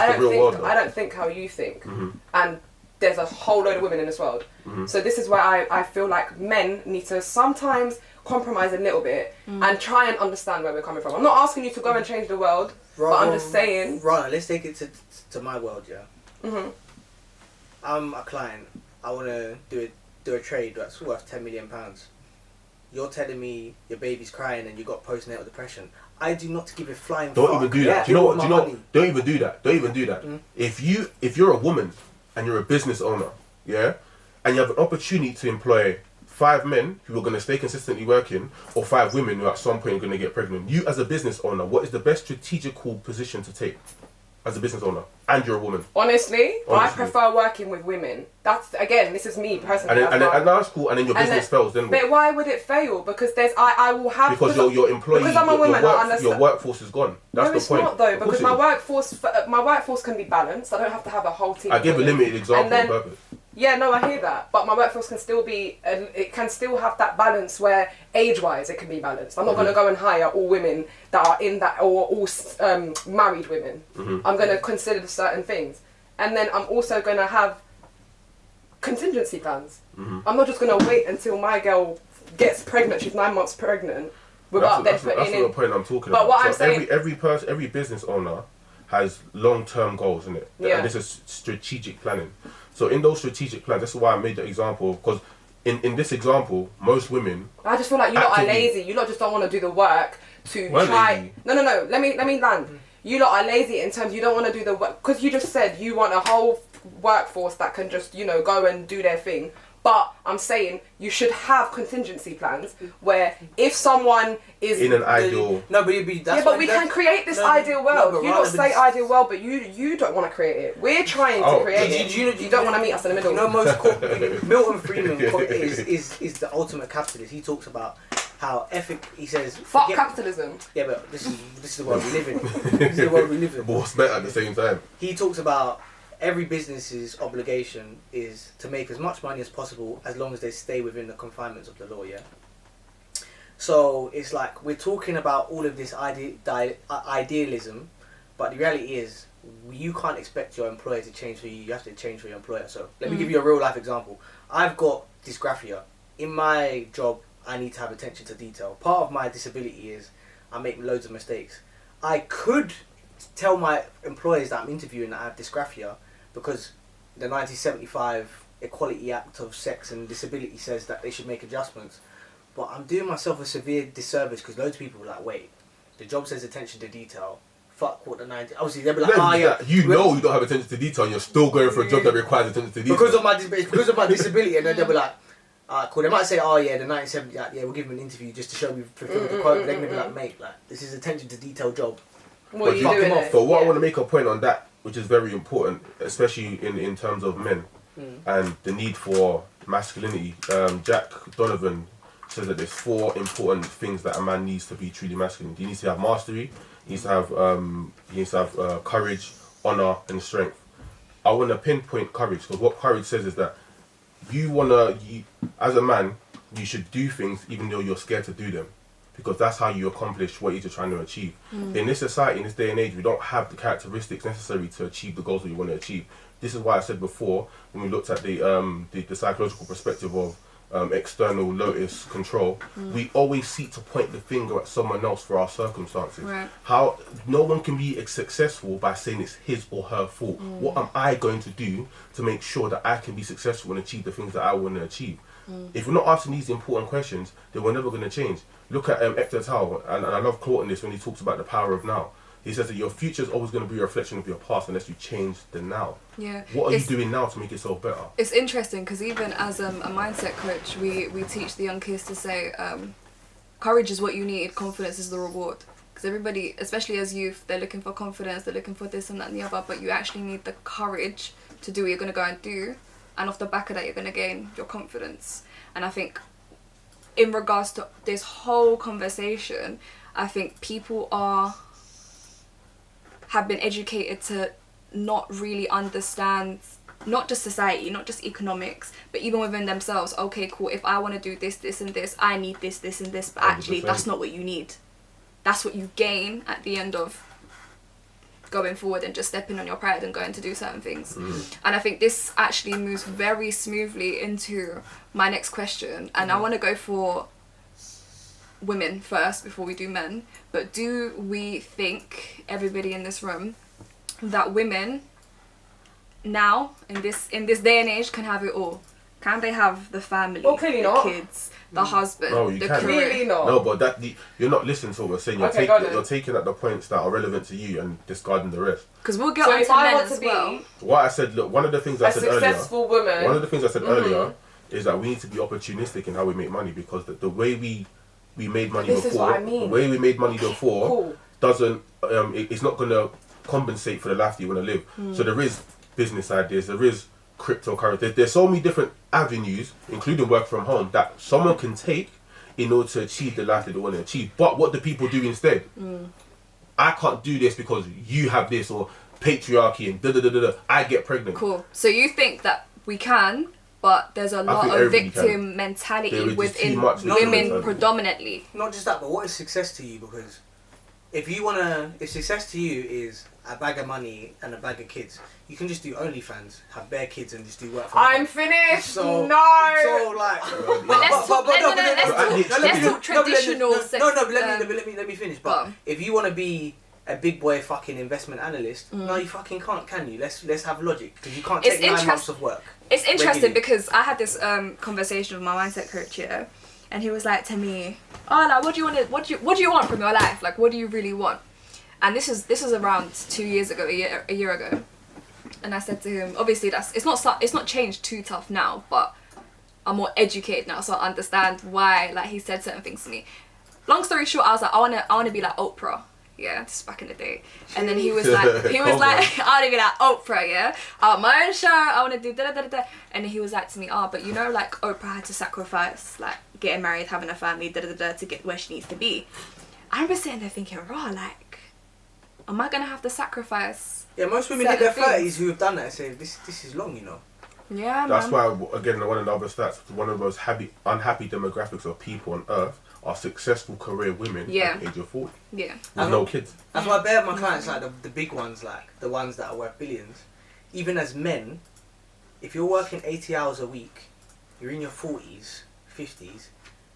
I don't think how you think. And there's a whole load of women in this world. So this is where I feel like men need to sometimes compromise a little bit and try and understand where we're coming from. I'm not asking you to go and change the world, but I'm just saying... Right, let's take it to my world, yeah? I'm a client. I want to do a trade that's worth £10 million. You're telling me your baby's crying and you got postnatal depression. I do not give a flying Don't fuck. even do that. Yeah, Do you know what? Don't even do that. Don't even do that. If you're a woman and you're a business owner, yeah, and you have an opportunity to employ 5 men who are going to stay consistently working, or 5 women who at some point are going to get pregnant. You as a business owner, what is the best strategical position to take as a business owner? And you're a woman. Honestly, I prefer working with women. That's, again, this is me personally. And that's cool. And then your business fails. Then but why would it fail? Because I will have... Because your employee... Because I'm a woman, I understand. Your workforce is gone. That's the point. No, it's not though. Because my workforce can be balanced. I don't have to have a whole team. I gave a limited example on purpose. Yeah, no, I hear that. But my workforce can still be... it can still have that balance where age-wise it can be balanced. I'm not going to go and hire all women that are in that... Or all married women. I'm going to consider certain things. And then I'm also going to have contingency plans. I'm not just going to wait until my girl gets pregnant. She's 9 months pregnant without them putting in... That's not the point I'm talking about. But what I'm saying... Every business owner has long-term goals in it. Yeah. And this is strategic planning. So in those strategic plans, that's why I made the example, because in this example, most women... I just feel like you lot are lazy. You lot just don't want to do the work to try... Lazy. No. Let me land. You lot are lazy in terms you don't want to do the work. Because you just said you want a whole workforce that can just, go and do their thing. But I'm saying you should have contingency plans where if someone is... In an ideal... No, but we can create this ideal world. You don't say ideal world, but you don't want to create it. We're trying to create it. You don't want to meet us in the middle. Milton Friedman is the ultimate capitalist. He talks about how he says... Fuck capitalism. Yeah, but this is the world we live in. This is the world we live in. But what's better at the same time? He talks about... Every business's obligation is to make as much money as possible as long as they stay within the confinements of the law, yeah? So it's like we're talking about all of this idealism, but the reality is you can't expect your employer to change for you. You have to change for your employer. So let me give you a real life example. I've got dysgraphia. In my job, I need to have attention to detail. Part of my disability is I make loads of mistakes. I could tell my employers that I'm interviewing that I have dysgraphia, because the 1975 Equality Act of Sex and Disability says that they should make adjustments. But I'm doing myself a severe disservice because loads of people are like, wait, the job says attention to detail. Fuck what the 90... Obviously, they'll be like, you know you don't have attention to detail and you're still going for a job that requires attention to detail. Because of my disability, and then they'll be like, cool. They might say, the 1970 Act, we'll give them an interview just to show we fulfilled the quota. They're going to be like, mate, this is attention to detail job. What are you doing? But what I want to make a point on that, which is very important, especially in terms of men and the need for masculinity. Jack Donovan says that there's 4 important things that a man needs to be truly masculine. He needs to have mastery. He needs to have courage, honor, and strength. I want to pinpoint courage, because what courage says is that as a man, you should do things even though you're scared to do them. Because that's how you accomplish what you're trying to achieve. In this society, in this day and age, we don't have the characteristics necessary to achieve the goals that you want to achieve. This is why I said before, when we looked at the psychological perspective of external lotus control, we always seek to point the finger at someone else for our circumstances. Right. How no one can be successful by saying it's his or her fault. What am I going to do to make sure that I can be successful and achieve the things that I want to achieve? If we're not asking these important questions, then we're never going to change. Look at Eckhart Tolle, and I love quoting this when he talks about the power of now. He says that your future is always going to be a reflection of your past unless you change the now. Yeah. What are you doing now to make yourself better? It's interesting because even as a mindset coach, we teach the young kids to say, courage is what you need, confidence is the reward. Because everybody, especially as youth, they're looking for confidence, they're looking for this and that and the other, but you actually need the courage to do what you're going to go and do. And off the back of that, you're going to gain your confidence. And I think in regards to this whole conversation, I think people have been educated to not really understand, not just society, not just economics, but even within themselves. Okay, cool, if I want to do this, this and this, I need this, this and this, but actually 100%. That's not what you need. That's what you gain at the end of going forward and just stepping on your pride and going to do certain things. And I think this actually moves very smoothly into my next question, and I want to go for women first before we do men. But do we think, everybody in this room, that women now in this day and age can have it all? Can they have the family, the kids, the husband, the career? Clearly not. No, but you're not listening to what we're saying. You're taking at the points that are relevant to you and discarding the rest. Because we'll get on to men as well. What I said, look, one of the things I said earlier. A successful woman. One of the things I said earlier is that we need to be opportunistic in how we make money, because the way we made money This before, is what I mean. the way we made money before Cool. doesn't, it's not going to compensate for the life that you want to live. So there is business ideas, there is cryptocurrency, there's so many different avenues, including work from home, that someone can take in order to achieve the life that they want to achieve. But what do people do instead? I can't do this because you have this, or patriarchy and da-da-da-da-da, I get pregnant. Cool. So you think that we can, but there's a lot think of everybody victim There is mentality just within too much victim women mentality. predominantly. Not just that, but what is success to you? Because if success to you is a bag of money and a bag of kids, you can just do OnlyFans, have bare kids, and just do work. I'm finished. So like. But let's talk traditional sex. Let me finish. But Go. if you want to be a big boy fucking investment analyst, no, you fucking can't, can you? Let's have logic, because you can't It's take 9 months interest- of work. It's interesting regularly. because I had this conversation with my mindset coach here, and he was like to me, "Oh, like, what do you want from your life? Like, what do you really want?" And this is around 2 years ago, a year ago, and I said to him, obviously it's not changed too tough now, but I'm more educated now, so I understand why like he said certain things to me. Long story short, I was like, I wanna be like Oprah. Yeah, this is back in the day. And then he was like, I want to be like Oprah, yeah? I want my own show, I want to do da-da-da-da. And he was like to me, but you know, like, Oprah had to sacrifice, like, getting married, having a family, da-da-da-da, to get where she needs to be. I was sitting there thinking, like, am I going to have to sacrifice? Yeah, most women in their certain 30s who have done that say, this is long, you know. Yeah, That's man. why, again, one of the other stats, one of the most unhappy demographics of people on earth are successful career women at the age of 40 Yeah. with no kids. That's why I bear my clients, like the big ones, like the ones that are worth billions. Even as men, if you're working 80 hours a week, you're in your 40s, 50s,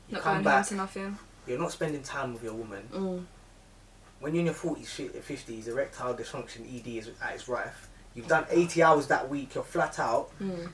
you Not come going back, home enough, yeah. you're not spending time with your woman. When you're in your 40s, 50s, erectile dysfunction, ED is at its rife. You've done 80 hours that week, you're flat out,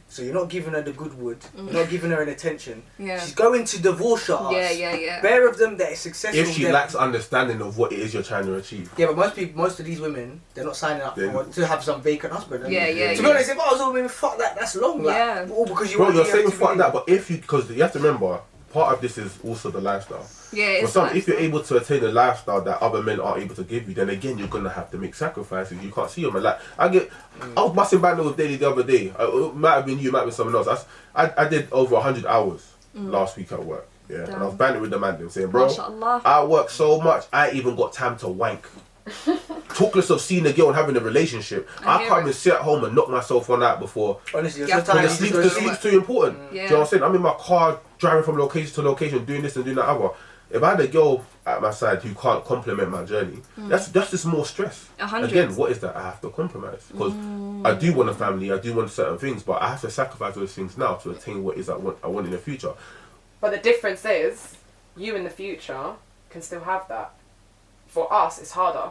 so you're not giving her the good wood, you're not giving her an attention. Yeah. She's going to divorce your ass. Yeah. Bare of them that are successful. If she they're- lacks understanding of what it is you're trying to achieve. Yeah, but most of these women, they're not signing up to have some vacant husband. And Yeah. To be honest, if I was a woman, fuck that, that's long. Like, Yeah. all because you Bro, want you're to saying fuck that, but because you have to remember, part of this is also the lifestyle. Yeah, For it's some, like, if you're able to attain a lifestyle that other men aren't able to give you, then again you're gonna have to make sacrifices. You can't see them. Like I was busting back with Daily the other day. It might have been you, it might have been someone else. I did over 100 hours last week at work. Yeah, and I was banting with the man, saying, "Bro, Mashallah. I work so much. I even got time to wank." Talk less of seeing a girl and having a relationship. I hear can't it. even sit at home and knock myself one out before. Honestly, Yeah, you're so tired. but you The just sleep's go too important. Yeah. Do you know what I'm saying? I'm in my car driving from location to location, doing this and doing that other. If I had a girl at my side who can't complement my journey, that's just more stress. 100. Again, what is that? I have to compromise because I do want a family, I do want certain things, but I have to sacrifice those things now to attain what is I want in the future. But the difference is, you in the future can still have that. For us, it's harder.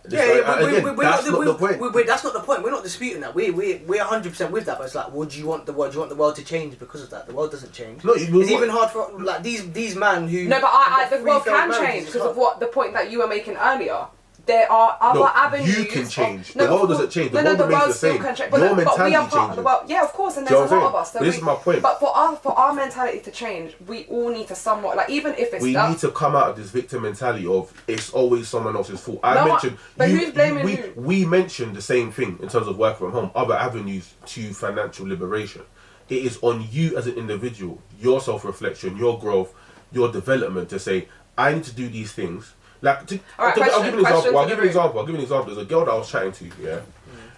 That's not the point. That's not the point. We're not disputing that. We're 100% with that. But it's like, what do you want the world? Do you want the world to change because of that? The world doesn't change. No, It's even hard for like these men who. No, but the free world failed can marriages change as because of well. what the point that you were making earlier. There are other avenues. You can change. No, The world of doesn't course- change. The no, world the remains world the still same. can change. Your But we mentality are part of the changes. world. Yeah, of course, and Do you there's a know what lot I'm of us. saying? But this is my point. But for our mentality to change, we all need to somewhat, like, even if it's We that. need to come out of this victim mentality of it's always someone else's fault. But who's blaming who? We mentioned the same thing in terms of work from home, other avenues to financial liberation. It is on you as an individual, your self-reflection, your growth, your development to say, I need to do these things. Like, Alright, I'll give you an example. I'll give you an question. example. There's a girl that I was chatting to, yeah,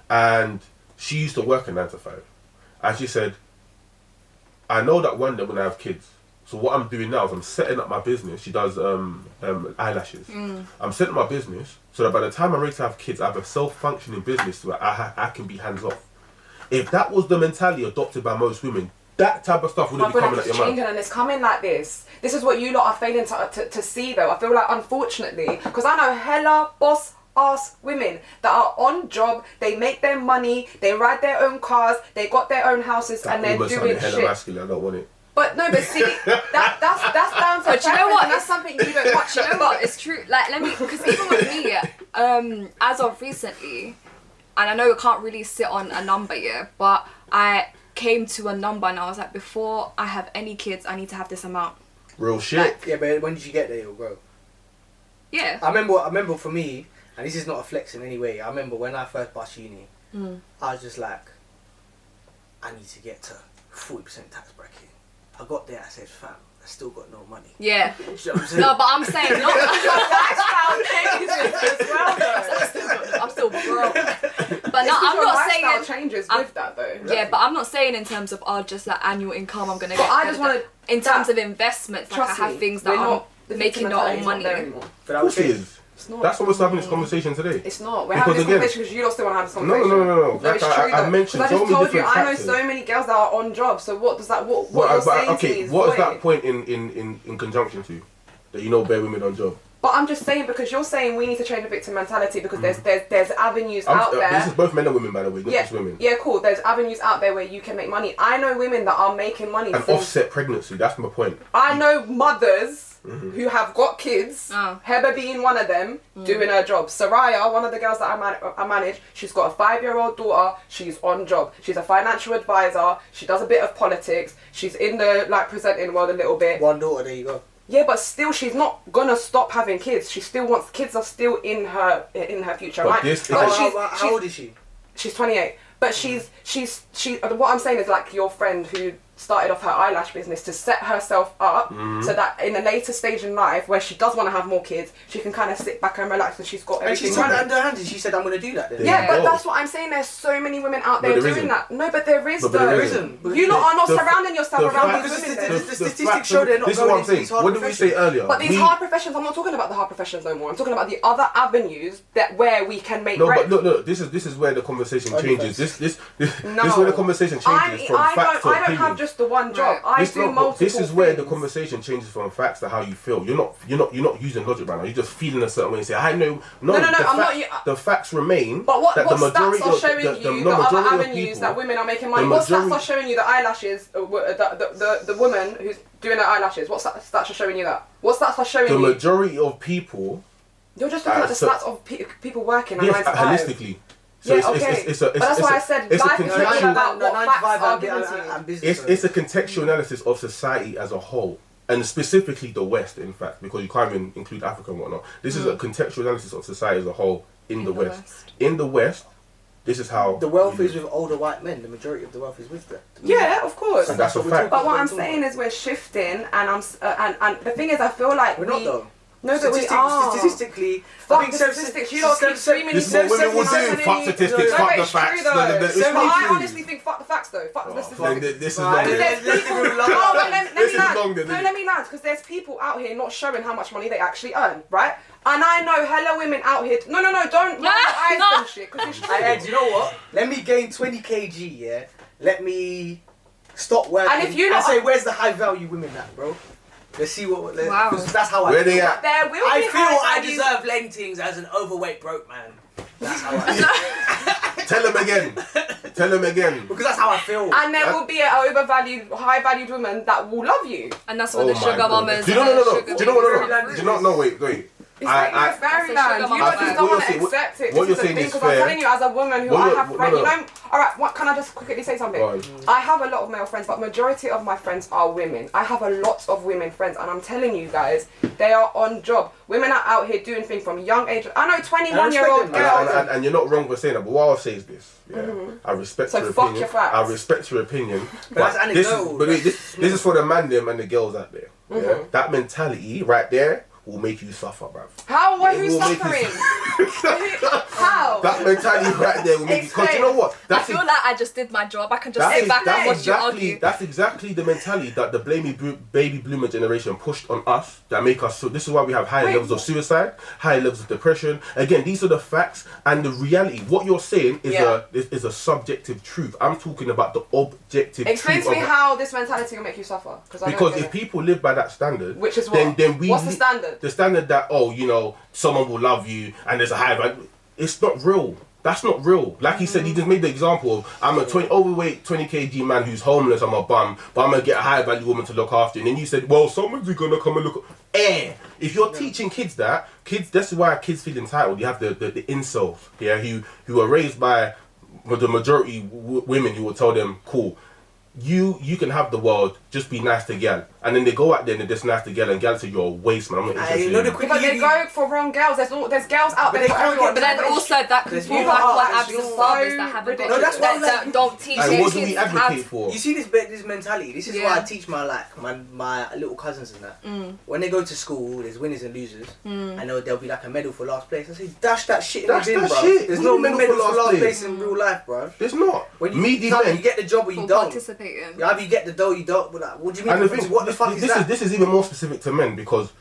and she used to work a 9 to 5, and she said, I know that one day when I have kids, so what I'm doing now is I'm setting up my business. She does eyelashes. I'm setting up my business so that by the time I'm ready to have kids, I have a self-functioning business where I can be hands-off. If that was the mentality adopted by most women, that type of stuff wouldn't be coming at It's your mouth. changing and it's coming like this. This is what you lot are failing to see though. I feel like unfortunately, because I know hella boss ass women that are on job, they make their money, they ride their own cars, they got their own houses That and they're almost doing sounded hella shit. masculine. I don't want it. But no, but see, that's down to But you know preference what? and that's something you don't watch. You know what? It's true. Like, because even with me, as of recently, and I know I can't really sit on a number yet, but came to a number and I was like, before I have any kids, I need to have this amount. Real shit. Like, Yeah, but when did you get there, bro? Yeah. I remember for me, and this is not a flex in any way, I remember when I first passed uni, I was just like, I need to get to 40% tax bracket. I got there, I said, fam, I still got no money. Yeah. You know what I'm saying? No, but I'm saying not. I'm still broke. But no, I'm not saying changes with that though. Yeah, but I'm not saying in terms of just like annual income I'm gonna But get. I just want to. In terms of investments, like I have things that I'm making their own money. But Of course it is. It's not. That's what we're having this conversation today. It's not. We're Because having this again- conversation because you don't still want to have this conversation. No. No, Like it's true I though. mentioned 'Cause I so just many told you, different I know factors. so many girls that are on jobs. So what does that? What Well, you're saying to me okay, is what is void. that point in conjunction to? That you know bare women on job? But I'm just saying because you're saying we need to change the victim mentality because there's avenues out there. This is both men and women, by the way, not just women. Yeah, cool. There's avenues out there where you can make money. I know women that are making money. An offset pregnancy, that's my point. I know mothers who have got kids, Oh. Heba being one of them, doing her job. Soraya, one of the girls that I manage, she's got a 5-year-old daughter, she's on job. She's a financial advisor, she does a bit of politics, she's in the presenting world a little bit. one daughter, there you go. Yeah, but still she's not gonna stop having kids. She still wants, kids are still in her future, But right? this But is- How old is she? She's 28. But she's what I'm saying is like your friend who started off her eyelash business to set herself up so that in a later stage in life where she does want to have more kids, she can kind of sit back and relax and she's got And everything she took it running. under her hands and she said, I'm going to do that then. Yeah. Yeah, but Oh. that's what I'm saying. There's so many women out there But there doing isn't. that. No, but there is But though. there isn't. You lot are not The- surrounding yourself the around fact- these women. the then. statistics fact- show they're not This is going what I'm into saying. these hard What did we say earlier? But these hard professions, I'm not talking about the hard professions no more. I'm talking about the other avenues where we can make No, bread. but look. This is where the conversation changes. This is No. where the conversation changes from facts to I don't opinion. have just the one job. I do multiple This is where the things. conversation changes from facts to how you feel. You're not using logic right now. You're just feeling a certain way and say, I know. No, No, the I'm facts, not- the facts remain. But what that the majority stats are showing of, you the no, other majority of avenues people, that women are making money? the What stats majority- are showing you the eyelashes, the woman who's doing her eyelashes? What stats are showing you that? What stats are showing the you? majority of people, You're just looking at the so- stats of people working and yes, 9 to 5. holistically. So Yeah, okay. But that's why I said it's a life is really contextual- about what facts are given to you. and business. It's a contextual analysis of society as a whole, and specifically the West, in fact, because you can't even include Africa and whatnot. This is a contextual analysis of society as a whole in the West. In the West, this is how The wealth is with older white men. The majority of the wealth is with them. Yeah, of course. And that's a what we're fact. But what I'm talking saying is we're shifting, and and the thing is, I feel like We're not though. No, but we are. Statistically, Fuck I think the seven- statistics. You lot keep screaming. This is what women will do. Fuck statistics, No, fuck but the it's true facts. though. It's But really I true. honestly think fuck the facts though. Fuck the This statistics. is Right, long. There's Let's people. leave it alone. No, but let This me is land. long, then, No, isn't let me land because there's people out here not showing how much money they actually earn, right? And I know hella women out here. No, don't roll your eyes and shit because it's true. Ed, you know what? Let me gain 20 kg, yeah? Let me stop working. And if you lot say, are- where's the high value women at, bro? Let's see what. Wow. 'Cause that's how I Where feel. they at? There will I be feel high I value- deserve lentings as an overweight broke man. That's how I feel. Tell him again. Tell him again. Because that's how I feel. And there will be an overvalued, high-valued woman that will love you. And that's where the my sugar God. mamas. Do you know? and No. the Do sugar you know what? babies Do you not? No. Wait. It's like you're a fairyland. You lot just don't want to accept it. What you're This is the saying thing, is 'cause I'm fair. telling you, as a woman who What I you're- have no, friends, no. you know. All right, what can I just quickly say something? Go on. I have a lot of male friends, but majority of my friends are women. I have a lot of women friends, and I'm telling you guys, they are on job. Women are out here doing things from young age. I know 21-year-old them. girls. And you're not wrong for saying that, but what I'll say is this. Yeah, I respect So your fuck opinion. your facts. I respect your opinion. that's But this is, anecdotal. but wait, this is for the man them and the girls out there. Yeah? That mentality right there will make you suffer, bruv. How? It Who's will make you suffering? How? That mentality right there will make you. Because you know what? I feel like I just did my job. I can just That's, sit back and watch you exactly, argue. that's exactly the mentality that the baby bloomer generation pushed on us that make us so. This is why we have higher levels of suicide, higher levels of depression. Again, these are the facts and the reality. What you're saying is is a subjective truth. I'm talking about the objective Explain truth. to me of it. how this mentality will make you suffer. Because if people live by that standard, Which is what? then we What's the standard? The standard that someone will love you and there's a high value. It's not real. That's not real. Like he said, he just made the example of I'm a overweight 20 kg man who's homeless. I'm a bum, but I'm gonna get a high value woman to look after. And then you said, well, someone's gonna come and look. If you're teaching kids that, this is why kids feel entitled. You have the incels, who are raised by the majority women who will tell them, cool. you can have the world, just be nice to gal. And then they go out there and they're just nice to gal, and gal say you're a waste, man. I'm not interested in you. But they're going for wrong girls. There's girls out there for everyone. But then also that could be like what happens to fathers that haven't got that don't teach their And what kids do we advocate for? You see this mentality. This is why I teach my little cousins and that. When they go to school, there's winners and losers, and there'll be like a medal for last place. I say, dash that shit in the bin, bro. There's no medal for last place in real life, bro. There's not. When you get the job or you don't. Participating. Either you get the dough, you don't. But like, what do you mean? And What the fuck is that? This is even more specific to men, because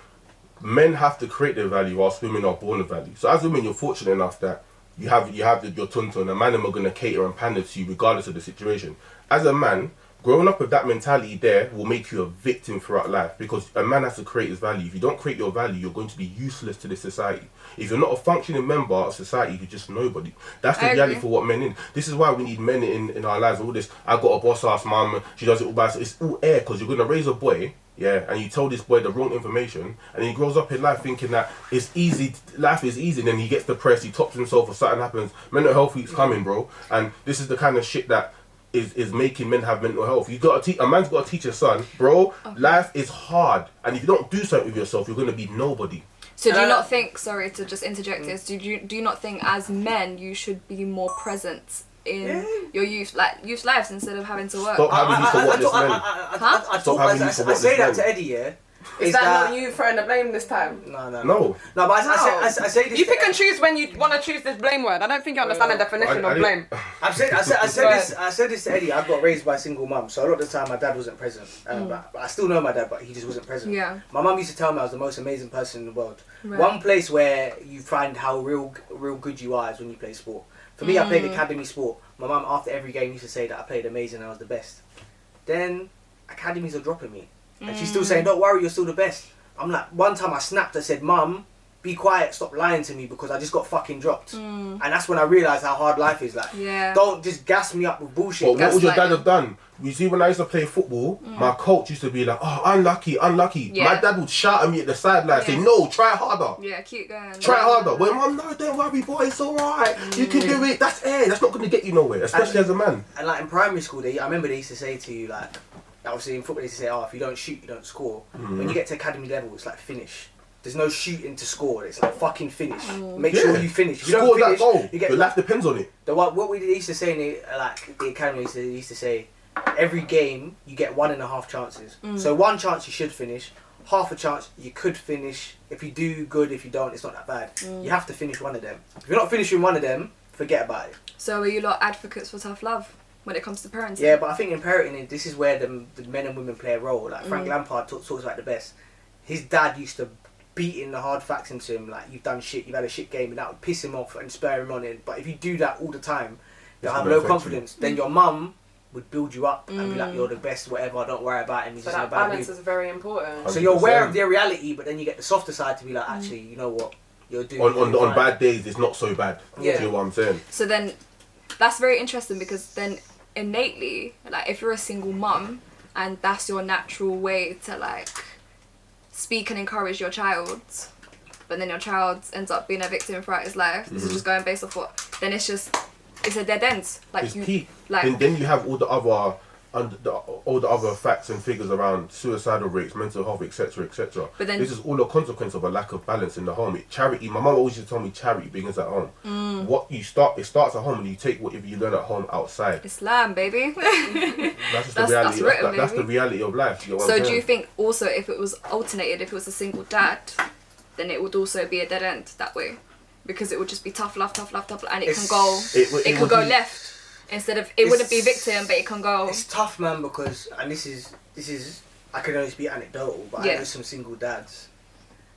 men have to create their value whilst women are born of value. So as women, you're fortunate enough that you have your tuntun, and man are going to cater and pander to you regardless of the situation. As a man, growing up with that mentality there will make you a victim throughout life, because a man has to create his value. If you don't create your value, you're going to be useless to this society. If you're not a functioning member of society, you're just nobody. That's the reality for what men in. This is why we need men in our lives. All this, I got a boss-ass mum, she does it all by herself. It's all air, because you're going to raise a boy, and you tell this boy the wrong information, and he grows up in life thinking that it's easy, life is easy, and then he gets depressed, he tops himself, or something happens. Mental health week's coming, bro. And this is the kind of shit that is making men have mental health. You got to a man's got to teach his son, bro. Life is hard, and if you don't do something with yourself, you're gonna be nobody. So do you not think? Sorry to just interject this. Do you not think as men you should be more present in your youth lives instead of having to work? Stop having you to watch this man. I say that to Eddie, yeah. Is that not you throwing the blame this time? No. But I say this. You pick and choose when you want to choose this blame word. I don't think you understand the definition of blame. I said this to Eddie. I got raised by a single mum, so a lot of the time my dad wasn't present. But I still know my dad, but he just wasn't present. Yeah. My mum used to tell me I was the most amazing person in the world. Right. One place where you find how real good you are is when you play sport. For me, I played academy sport. My mum, after every game, used to say that I played amazing and I was the best. Then academies are dropping me. And she's still saying, don't worry, you're still the best. I'm like, one time I snapped, I said, Mum, be quiet, stop lying to me because I just got fucking dropped. And that's when I realised how hard life is. Like, don't just gas me up with bullshit. But what would your dad have done? You see, when I used to play football, my coach used to be like, oh, unlucky. Yeah. My dad would shout at me at the sideline, say, no, try harder. Yeah, keep going. Try harder. Well, Mum, no, don't worry, boy, it's alright. You can do it. That's air. That's not going to get you nowhere, especially as a man. And like in primary school, I remember they used to say to you, like, obviously in football they used to say, oh, if you don't shoot, you don't score. When you get to academy level, it's like finish. There's no shooting to score. It's like fucking finish. Make sure you finish. If you score don't finish, that goal. you get your life depends on it. What we used to say in the academy, they used to say, every game you get 1.5 chances. So one chance you should finish, half a chance you could finish. If you do good, if you don't, it's not that bad. You have to finish one of them. If you're not finishing one of them, forget about it. So are you lot advocates for tough love when it comes to parenting? Yeah, but I think in parenting, this is where the men and women play a role. Like Frank Lampard talks about the best. His dad used to beat in the hard facts into him, like, you've done shit, you've had a shit game, and that would piss him off and spur him on it. But if you do that all the time, you'll have no confidence. Then your mum would build you up and be like, you're the best, whatever, don't worry about him. So that balance is very important. So you're aware of their reality, but then you get the softer side to be like, actually, you know what, you're doing on bad days, it's not so bad. Yeah. Do you know what I'm saying? So then, that's very interesting, because then innately, like, if you're a single mum and that's your natural way to like speak and encourage your child, but then your child ends up being a victim throughout his life, this is just going based off what, then it's a dead end. Like, it's peak. Then you have all the other facts and figures around suicidal rates, mental health, etc., etc. But then this is all a consequence of a lack of balance in the home. Charity. My mum always used to tell me charity begins at home. It starts at home, and you take whatever you learn at home outside. Islam, baby. That's the reality. That's the reality of life. You know so do you think also, if it was alternated, if it was a single dad, then it would also be a dead end that way, because it would just be tough love, and it can go left. Instead of, it wouldn't be victim, but it can go. It's tough, man, because, and this is I can only speak anecdotal, but I know some single dads,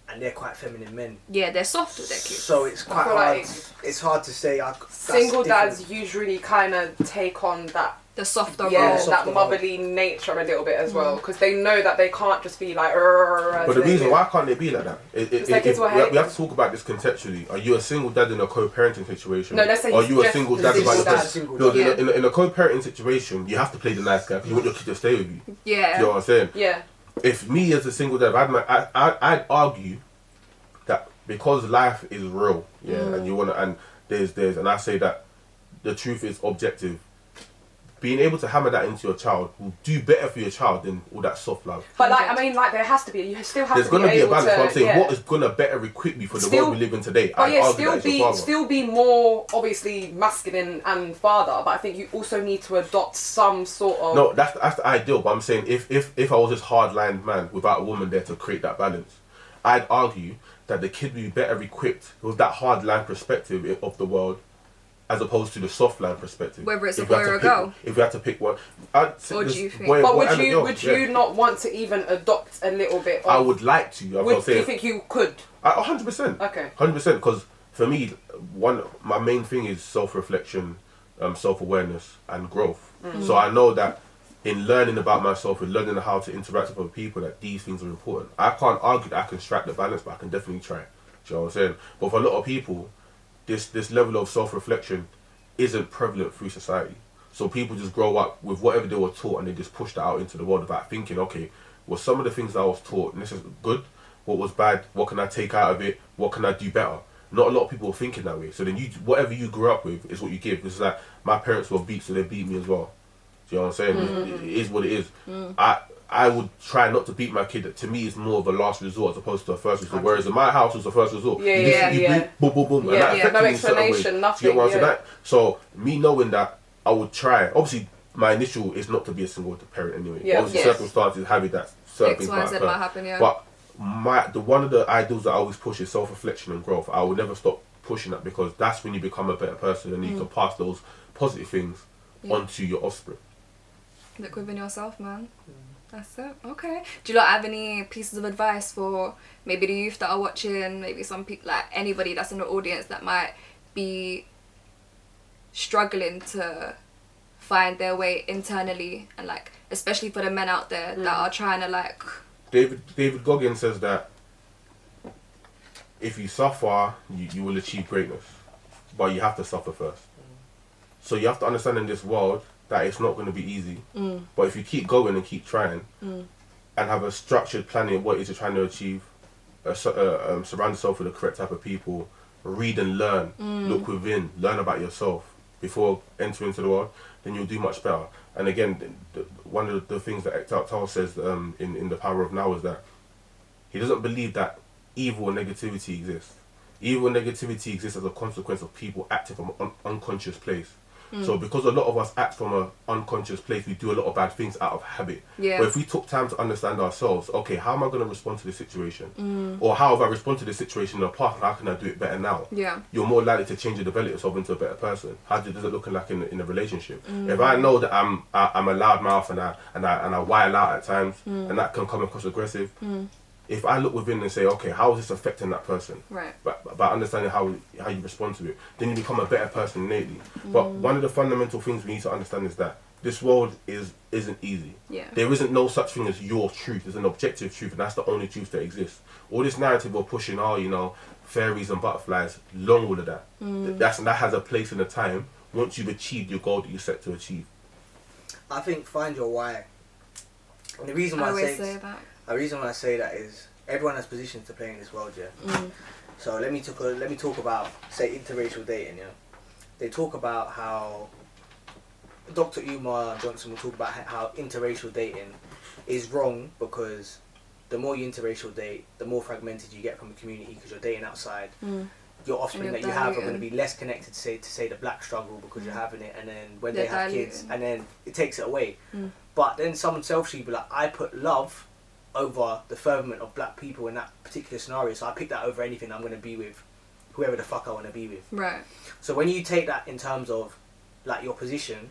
and they're quite feminine men. Yeah, they're soft with their kids. So it's quite hard. It's hard to say. Single dads usually kind of take on the softer role, that motherly nature a little bit as well, because they know that they can't just be like. But the reason why can't they be like that? We have to talk about this conceptually. Are you a single dad in a co-parenting situation? No, let's say are you a single dad by yourself? In a co-parenting situation, you have to play the nice guy because you want your kid to stay with you. Yeah. You know what I'm saying? Yeah. If me as a single dad, I'd argue that because life is real, and you wanna, and there's, and I say that the truth is objective. being able to hammer that into your child will do better for your child than all that soft love. But like, I mean, like there has to be. You still have There's to be gonna be a able balance. to. But I'm saying, yeah. what is gonna better equip you for the Still- world we live in today? But yeah, argue that it's your father. still be more obviously masculine and father. But I think you also need to adopt some sort of. No, that's the ideal. But I'm saying if I was this hard-lined man without a woman there to create that balance, I'd argue that the kid would be better equipped with that hard-line perspective of the world, as opposed to the soft-line perspective. Whether it's a If we boy had to or a pick- girl. If we had to pick one, I'd say Or do this you think- boy- But boy and a girl, would yeah. you not want to even adopt a little bit? Of, I would like to. Do you think you could? 100%. Okay. 100%. Because for me, my main thing is self-reflection, self-awareness, and growth. So I know that in learning about myself and learning how to interact with other people, that these things are important. I can't argue that I can strike the balance, but I can definitely try. Do you know what I'm saying? But for a lot of people, this level of self-reflection isn't prevalent through society. So people just grow up with whatever they were taught and they just push that out into the world without thinking, okay, well, some of the things I was taught, and this is good, what was bad, what can I take out of it, what can I do better? Not a lot of people are thinking that way. So then whatever you grew up with is what you give. It's like, my parents were beat, so they beat me as well. Do you know what I'm saying? It is what it is. I would try not to beat my kid. To me, it's more of a last resort as opposed to a first resort. Whereas in my house, it was a first resort. Yeah, You yeah, beat, yeah. boom, boom, boom. Yeah, and that yeah, affected no me in a certain way. explanation, Do you nothing, get what I'm saying? yeah. So me knowing that, I would try. Obviously, my initial is not to be a single parent anyway. Yeah, Obviously, yes. circumstances have it that certain X, things Y, might Z occur. might happen, yeah. But one of the ideals that I always push is self-reflection and growth. I will never stop pushing that because that's when you become a better person and you can pass those positive things onto your offspring. Look within yourself, man. That's it. Okay. Do you lot have any pieces of advice for maybe the youth that are watching, maybe some people, like anybody that's in the audience that might be struggling to find their way internally, and like especially for the men out there that are trying to like. David Goggins says that if you suffer, you will achieve greatness, but you have to suffer first. So you have to understand in this world that it's not going to be easy. But if you keep going and keep trying and have a structured planning of what it is you're trying to achieve, surround yourself with the correct type of people, read and learn, look within, learn about yourself before entering into the world, then you'll do much better. And again, one of the things that Eckhart Tolle says in The Power of Now is that he doesn't believe that evil and negativity exists. Evil and negativity exists as a consequence of people acting from an unconscious place. So because a lot of us act from an unconscious place, we do a lot of bad things out of habit. Yeah. But if we took time to understand ourselves, okay, how am I going to respond to this situation? Or how have I responded to this situation in the past? How can I do it better now? Yeah. You're more likely to change and develop yourself into a better person. How does it look like in a relationship? If I know that I'm a loud mouth and I while out at times and that can come across aggressive, if I look within and say, okay, how is this affecting that person? Right. But by understanding how you respond to it, then you become a better person innately. But one of the fundamental things we need to understand is that this world isn't easy. Yeah. There isn't no such thing as your truth. There's an objective truth, and that's the only truth that exists. All this narrative of pushing, fairies and butterflies, long all of that. That has a place and a time once you've achieved your goal that you set to achieve. I think find your why. And the reason why I I always say say that. The reason why I say that is everyone has positions to play in this world, yeah. So let me talk about, say, interracial dating, yeah. They talk about how Dr. Umar Johnson will talk about how interracial dating is wrong because the more you interracial date, the more fragmented you get from the community because you're dating outside. Your offspring that you have are going to be less connected to say the black struggle because you're having it, and then when they have kids, and then it takes it away. But then someone selfishly be like, I put love over the furtherment of black people in that particular scenario, so I pick that over anything. I'm going to be with whoever the fuck I want to be with. Right. So when you take that in terms of like your position,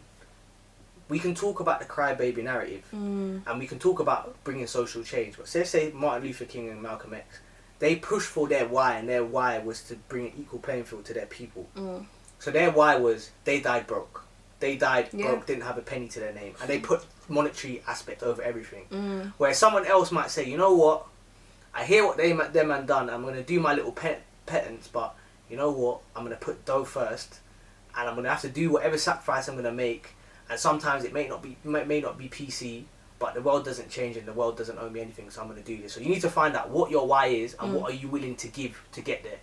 we can talk about the crybaby narrative and we can talk about bringing social change. But say Martin Luther King and Malcolm X, they pushed for their why, and their why was to bring an equal playing field to their people. So their why was they died broke. They died broke, didn't have a penny to their name, and they put monetary aspect over everything. Whereas someone else might say, you know what, I hear what them man done, I'm going to do my little penance, but you know what, I'm going to put dough first, and I'm going to have to do whatever sacrifice I'm going to make, and sometimes it may not be PC, but the world doesn't change and the world doesn't owe me anything, so I'm going to do this. So you need to find out what your why is and what are you willing to give to get there.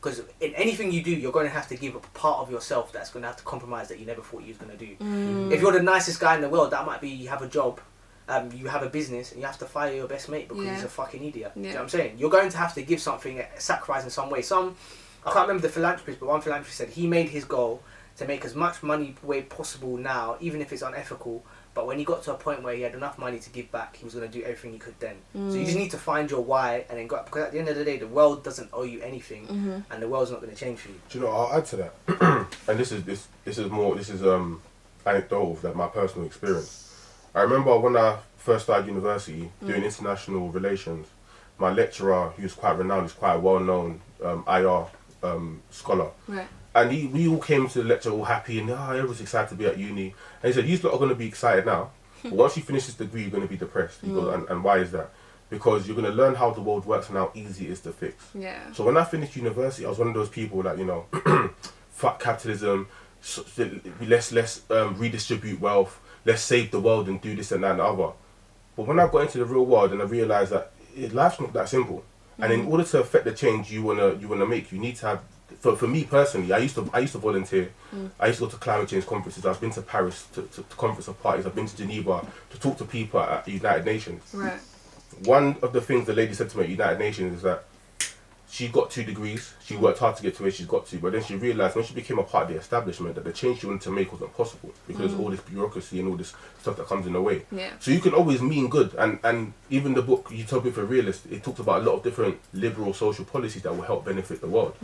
Because in anything you do, you're going to have to give a part of yourself that's going to have to compromise that you never thought you was going to do. If you're the nicest guy in the world, that might be you have a job, you have a business, and you have to fire your best mate because he's a fucking idiot. You know what I'm saying? You're going to have to give something, sacrifice in some way. I can't remember the philanthropist, but one philanthropist said he made his goal to make as much money way possible now, even if it's unethical. But when he got to a point where he had enough money to give back, he was going to do everything he could then. So you just need to find your why and then go, because at the end of the day, the world doesn't owe you anything, and the world's not going to change for you. Do you know? I'll add to that, and this is anecdotal of like my personal experience. I remember when I first started university doing international relations, my lecturer, who's quite renowned, is quite a well-known IR scholar. Right. And we all came to the lecture all happy and everyone's excited to be at uni. And he said, "You lot are going to be excited now, but once you finish this degree, you're going to be depressed." He goes, and why is that? Because you're going to learn how the world works and how easy it is to fix. Yeah. So when I finished university, I was one of those people that, fuck capitalism, let's redistribute wealth, let's save the world and do this and that and the other. But when I got into the real world and I realised that life's not that simple. And in order to affect the change you wanna make, you need to have. For me personally, I used to volunteer. I used to go to climate change conferences. I've been to Paris to conference of parties. I've been to Geneva to talk to people at the United Nations. Right. One of the things the lady said to me at United Nations is that she got 2 degrees. She worked hard to get to where she's got to, but then she realised when she became a part of the establishment that the change she wanted to make wasn't possible because of all this bureaucracy and all this stuff that comes in the way. Yeah. So you can always mean good, and even the book Utopia for Realists, it talks about a lot of different liberal social policies that will help benefit the world.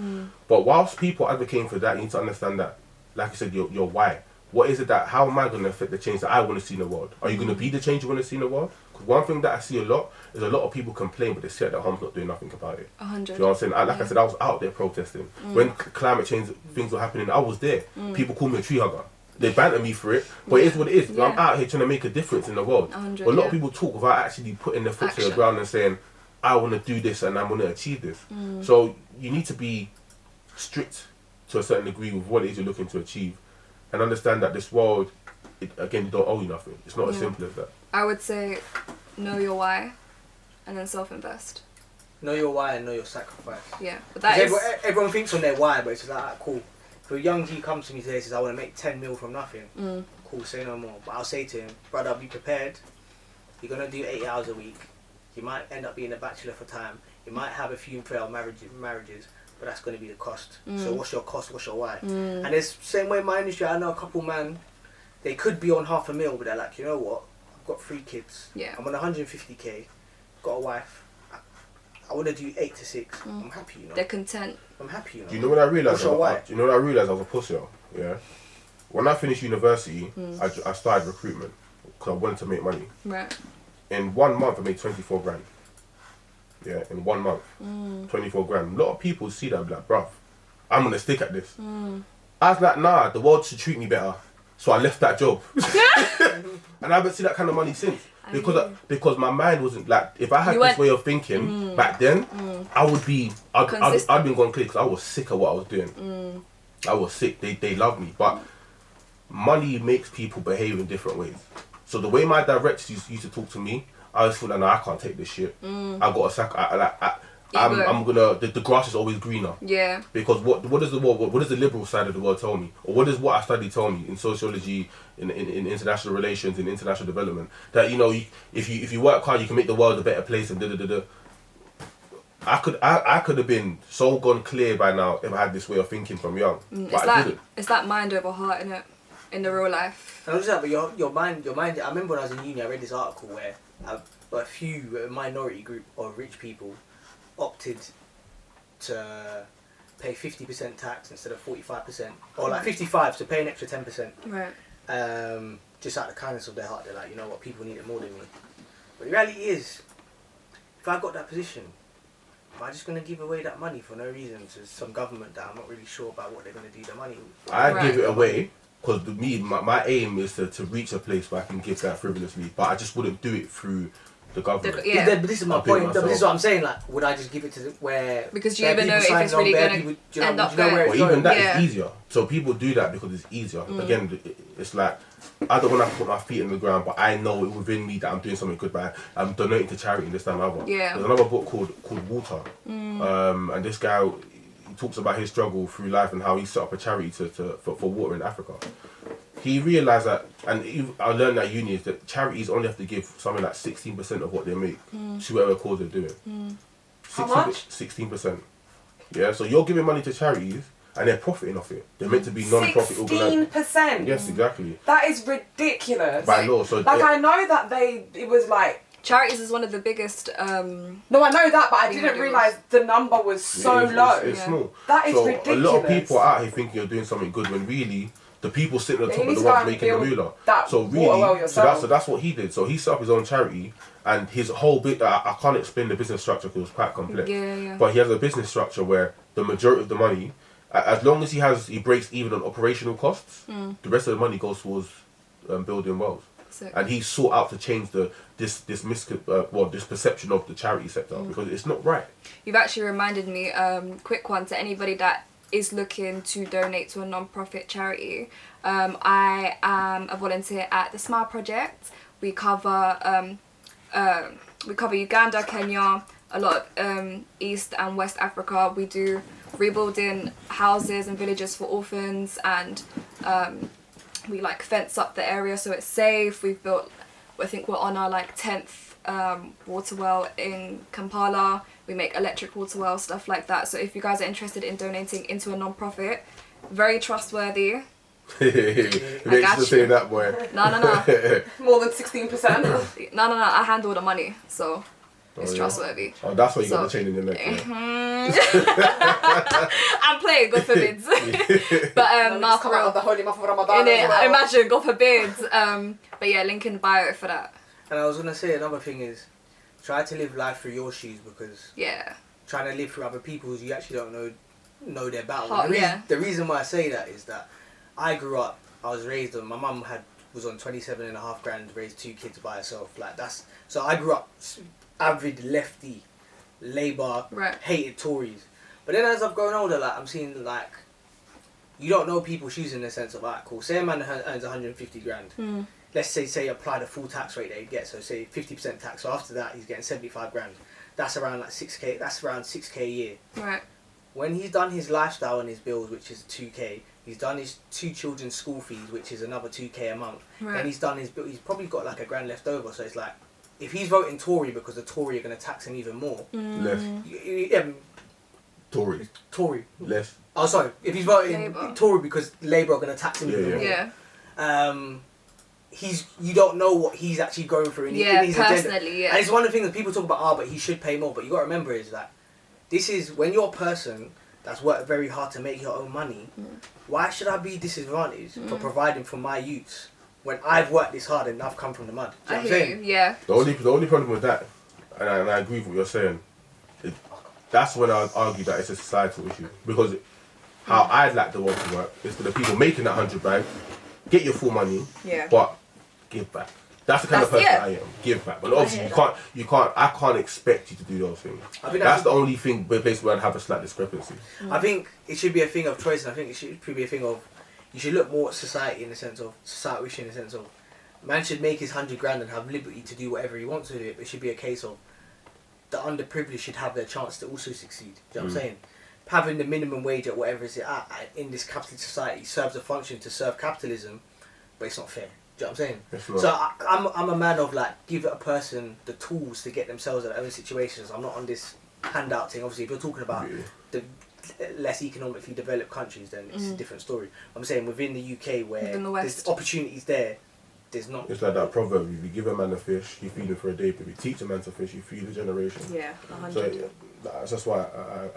But whilst people advocating for that, you need to understand that, like you said, your why. What is it how am I going to affect the change that I want to see in the world? Are you going to be the change you want to see in the world? Because one thing that I see a lot is a lot of people complain, but they sit at home not doing nothing about it. 100. Do you know what I'm saying? I said, I was out there protesting. When climate change things were happening, I was there. People call me a tree hugger. They banter me for it, but it is what it is. I'm out here trying to make a difference in the world. 100, But a lot of people talk without actually putting their foot to the ground and saying, I want to do this and I want to achieve this. So you need to be strict to a certain degree with what it is you're looking to achieve, and understand that this world, again, you don't owe you nothing. It's not as simple as that. I would say know your why and then self-invest. Know your why and know your sacrifice. Yeah, but that is... Everyone thinks on their why, but it's just like, cool. If a young G comes to me today and says, I want to make 10 mil from nothing, cool, say no more. But I'll say to him, brother, be prepared. You're going to do 80 hours a week. You might end up being a bachelor for time. You might have a few failed marriages, but that's going to be the cost. So what's your cost? What's your why? And it's same way in my industry. I know a couple, man, they could be on $500,000, but they're like, you know what? I've got 3 kids. Yeah. I'm on 150k. Got a wife. I want to do 8 to 6. I'm happy, you know. They're content. I'm happy, you know. Do you know what I realised? What's your why? Do you know what I realised? I was a pussy. Yeah. When I finished university, I started recruitment because I wanted to make money. Right. In 1 month, I made 24 grand. Yeah, in 1 month, 24 grand. A lot of people see that and be like, bruv, I'm gonna stick at this. I was like, nah, the world should treat me better. So I left that job. And I haven't seen that kind of money since. Because my mind wasn't like, if I had this way of thinking back then, I'd been gone clear because I was sick of what I was doing. I was sick. They loved me, but money makes people behave in different ways. So the way my directors used to talk to me, I just feel like, no, I can't take this shit. I got to I'm gonna. The grass is always greener. Yeah. Because what does the liberal side of the world tell me, or what does what I study tell me in sociology, in international relations, in international development, that if you work hard, you can make the world a better place and da da da da. I could have been so gone clear by now if I had this way of thinking from young. But I didn't. It's that mind over heart, innit? In the real life. And not just that, but your mind. I remember when I was in uni, I read this article where a few minority group of rich people opted to pay 50% tax instead of 45%, or like 55, so pay an extra 10%. Right. Just out of the kindness of their heart, they're like, you know what, people need it more than me. But the reality is, if I got that position, am I just going to give away that money for no reason to some government that I'm not really sure about what they're going to do the money with? I'd give it away, because my aim is to reach a place where I can give that frivolously, but I just wouldn't do it through the government. But this is my point. This is what I'm saying. Like, would I just give it to where? Because do you even know if it's really going to end up there? Well, even that is easier. So people do that because it's easier. Again, it's like, I don't want to put my feet in the ground, but I know within me that I'm doing something good by I'm donating to charity and this, that, and other. Yeah. There's another book called Water, and this guy, talks about his struggle through life and how he set up a charity for water in Africa. He realised that, and I learned at uni, is that charities only have to give something like 16% of what they make to whatever cause they're doing. How much? 16%. Yeah, so you're giving money to charities and they're profiting off it. They're meant to be non-profit organised. 16%? Yes, exactly. That is ridiculous. By law, so like, I know that it was like... Charities is one of the biggest... No, I know that, but I didn't realise the number was so low. It's small. That is so ridiculous. A lot of people are out here thinking you're doing something good when really the people sitting at the top are the ones making the moolah. So really, so that's what he did. So he set up his own charity, and his whole bit, I can't explain the business structure because it's quite complex. Yeah. But he has a business structure where the majority of the money, as long as he breaks even on operational costs, the rest of the money goes towards building wells. And he sought out to change this perception of the charity sector because it's not right. You've actually reminded me, quick one to anybody that is looking to donate to a non-profit charity. I am a volunteer at the Smile Project. We cover Uganda, Kenya, a lot of East and West Africa. We do rebuilding houses and villages for orphans, and we like fence up the area so it's safe. We've built, I think we're on our like 10th water well in Kampala. We make electric water wells, stuff like that. So if you guys are interested in donating into a non-profit, very trustworthy. Makes you say that, boy. No. More than 16%? No. I handle the money, so it's trustworthy. Oh, that's why you got the chain in your neck. I'm playing, God forbid. But no, come out of the holy month of Ramadan. Imagine, God forbid. But yeah, link in bio for that. And I was gonna say another thing is, try to live life through your shoes, because trying to live through other people's, you actually don't know their battle. The reason why I say that is that I grew up, I was raised on, my mum was on 27.5 grand, raised 2 kids by herself. So I grew up average lefty, Labour, hated Tories. But then as I've grown older, like I'm seeing like, you don't know people's shoes in the sense of, like, cool, say a man earns 150 grand. Let's say apply the full tax rate that he'd get, so say 50% tax, so after that he's getting 75 grand. That's around like 6k, that's around 6k a year. Right. When he's done his lifestyle and his bills, which is 2k, he's done his 2 children's school fees, which is another 2k a month, and he's done his bill, he's probably got like a grand left over, so it's like, if he's voting Tory because the Tory are going to tax him even more. Less. Tory. Less. Oh, sorry. If he's voting Labour. Tory because Labour are going to tax him even more. Yeah. You don't know what he's actually going through in his personally, agenda. And it's one of the things that people talk about, but he should pay more. But you got to remember is that this is when you're a person that's worked very hard to make your own money. Why should I be disadvantaged for providing for my youths when I've worked this hard and I've come from the mud? Do you know what I'm saying? Yeah. The only problem with that, and I agree with what you're saying, that's when I would argue that it's a societal issue. Because how I'd like the world to work is for the people making that 100 bag, get your full money, but give back. That's the kind of person I am. Give back. But obviously I can't expect you to do those things. That's the only place where I'd have a slight discrepancy. I think it should be a thing of choice, and I think it should be a thing of, you should look more at society in the sense of, societal issue in the sense of, man should make his 100 grand and have liberty to do whatever he wants to do it, but it should be a case of, the underprivileged should have their chance to also succeed. Do you know what I'm saying? Having the minimum wage at whatever is it at in this capitalist society serves a function to serve capitalism, but it's not fair. Do you know what I'm saying? So I'm a man of like, give a person the tools to get themselves out of their own situations. I'm not on this handout thing. Obviously, if you're talking about the less economically developed countries, then it's a different story. I'm saying within the UK where there's opportunities there, there's not. It's like that proverb: if you give a man a fish, you feed him for a day. But if you teach a man to fish, you feed a generation. Yeah, 100. So that's why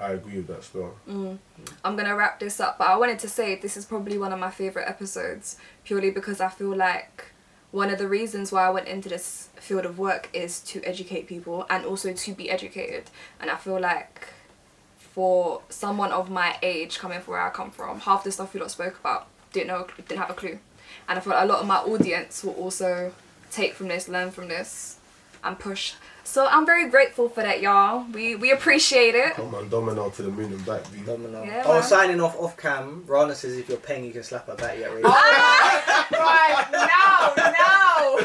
I agree with that still. I'm gonna wrap this up, but I wanted to say this is probably one of my favourite episodes, purely because I feel like one of the reasons why I went into this field of work is to educate people and also to be educated. And I feel like for someone of my age, coming from where I come from, half the stuff we lot spoke about, didn't have a clue. And I feel like a lot of my audience will also take from this, learn from this, and push. So I'm very grateful for that, y'all. We appreciate it. Come on, Domino to the moon and back, B. Domino. Yeah, signing off cam. Rana says if you're paying, you can slap her back. Yeah, right. No.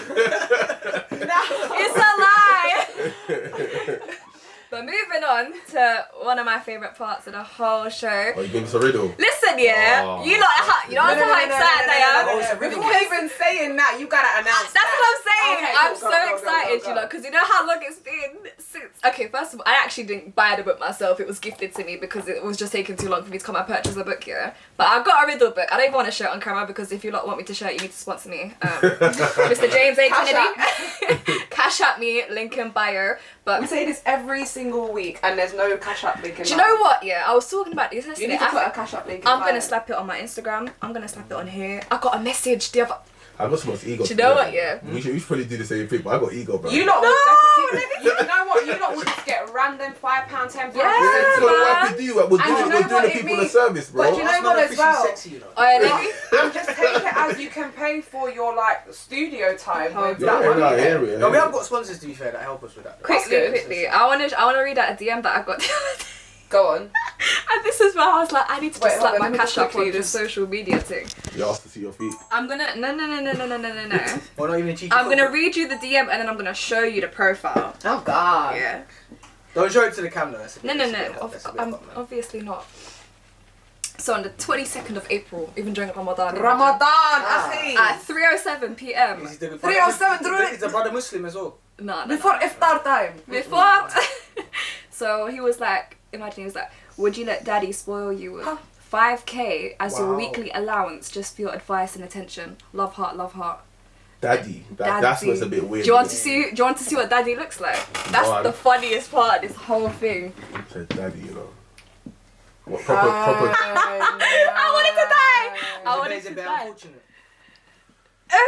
It's a lie. But moving on to one of my favourite parts of the whole show. Oh, you gave us a riddle? Listen, yeah, Oh. you know how excited I am. Before even saying that, you gotta announce That's what I'm saying. Okay, I'm go, so go, excited, go. you know, because you know how long it's been since. Okay, first of all, I actually didn't buy the book myself. It was gifted to me because it was just taking too long for me to come and purchase the book, yeah. But I got a riddle book. I don't even want to share it on camera because if you lot want me to share it, you need to sponsor me. Mr. James A. Kennedy. Cash at me, link in bio. But We say this every single week, and there's no cash up link. do you know what? Yeah, I was talking about this You yesterday. need to put a cash up link. in I'm bio. gonna slap it on my Instagram. I'm gonna slap it on here. I got a message the other. I got so much ego. Do you know what? Yeah. We should probably do the same thing, but I got ego, bro. You lot No, would definitely. You know what? You lot would just get random £5, £10. Yeah. That's what man. we do. We're doing, And you know we're doing what the it people a means? service, bro. But you know That's what not as officially well? sexy, you know. Oh, let me. And just take it as you can pay for your like studio time with Yeah, that money. no, then. area. No, we have got sponsors to be fair that help us with that. Quickly. I wanna read out a DM that I got the other day. Go on. And this is where I was like, I need to Wait, just hold slap on, my let me cash just up quickly on the just- social media thing. You asked to see your feet. I'm gonna no. Or not even a cheeky I'm gonna football. read you the DM and then I'm gonna show you the profile. Oh God. Yeah. Don't show it to the camera. That's a bit- No. that's a bit hot, that's a bit I'm hot, man. obviously not. So on the 22nd of April, even during Ramadan. Ramadan, Ah. akhi. At 3:07 p.m. Is he the- 307 through it. He's a brother Muslim as well. No. Before iftar time. Before. So he was like, imagine he was like, would you let daddy spoil you with 5k as your Wow. weekly allowance just for your advice and attention? Love heart, love heart. Daddy. That's what's a bit weird. Do you want to see what daddy looks like? That's Go on. the funniest part of this whole thing. Said daddy, you know. What proper? I wanted to die. I wanted It's a to bit die. unfortunate.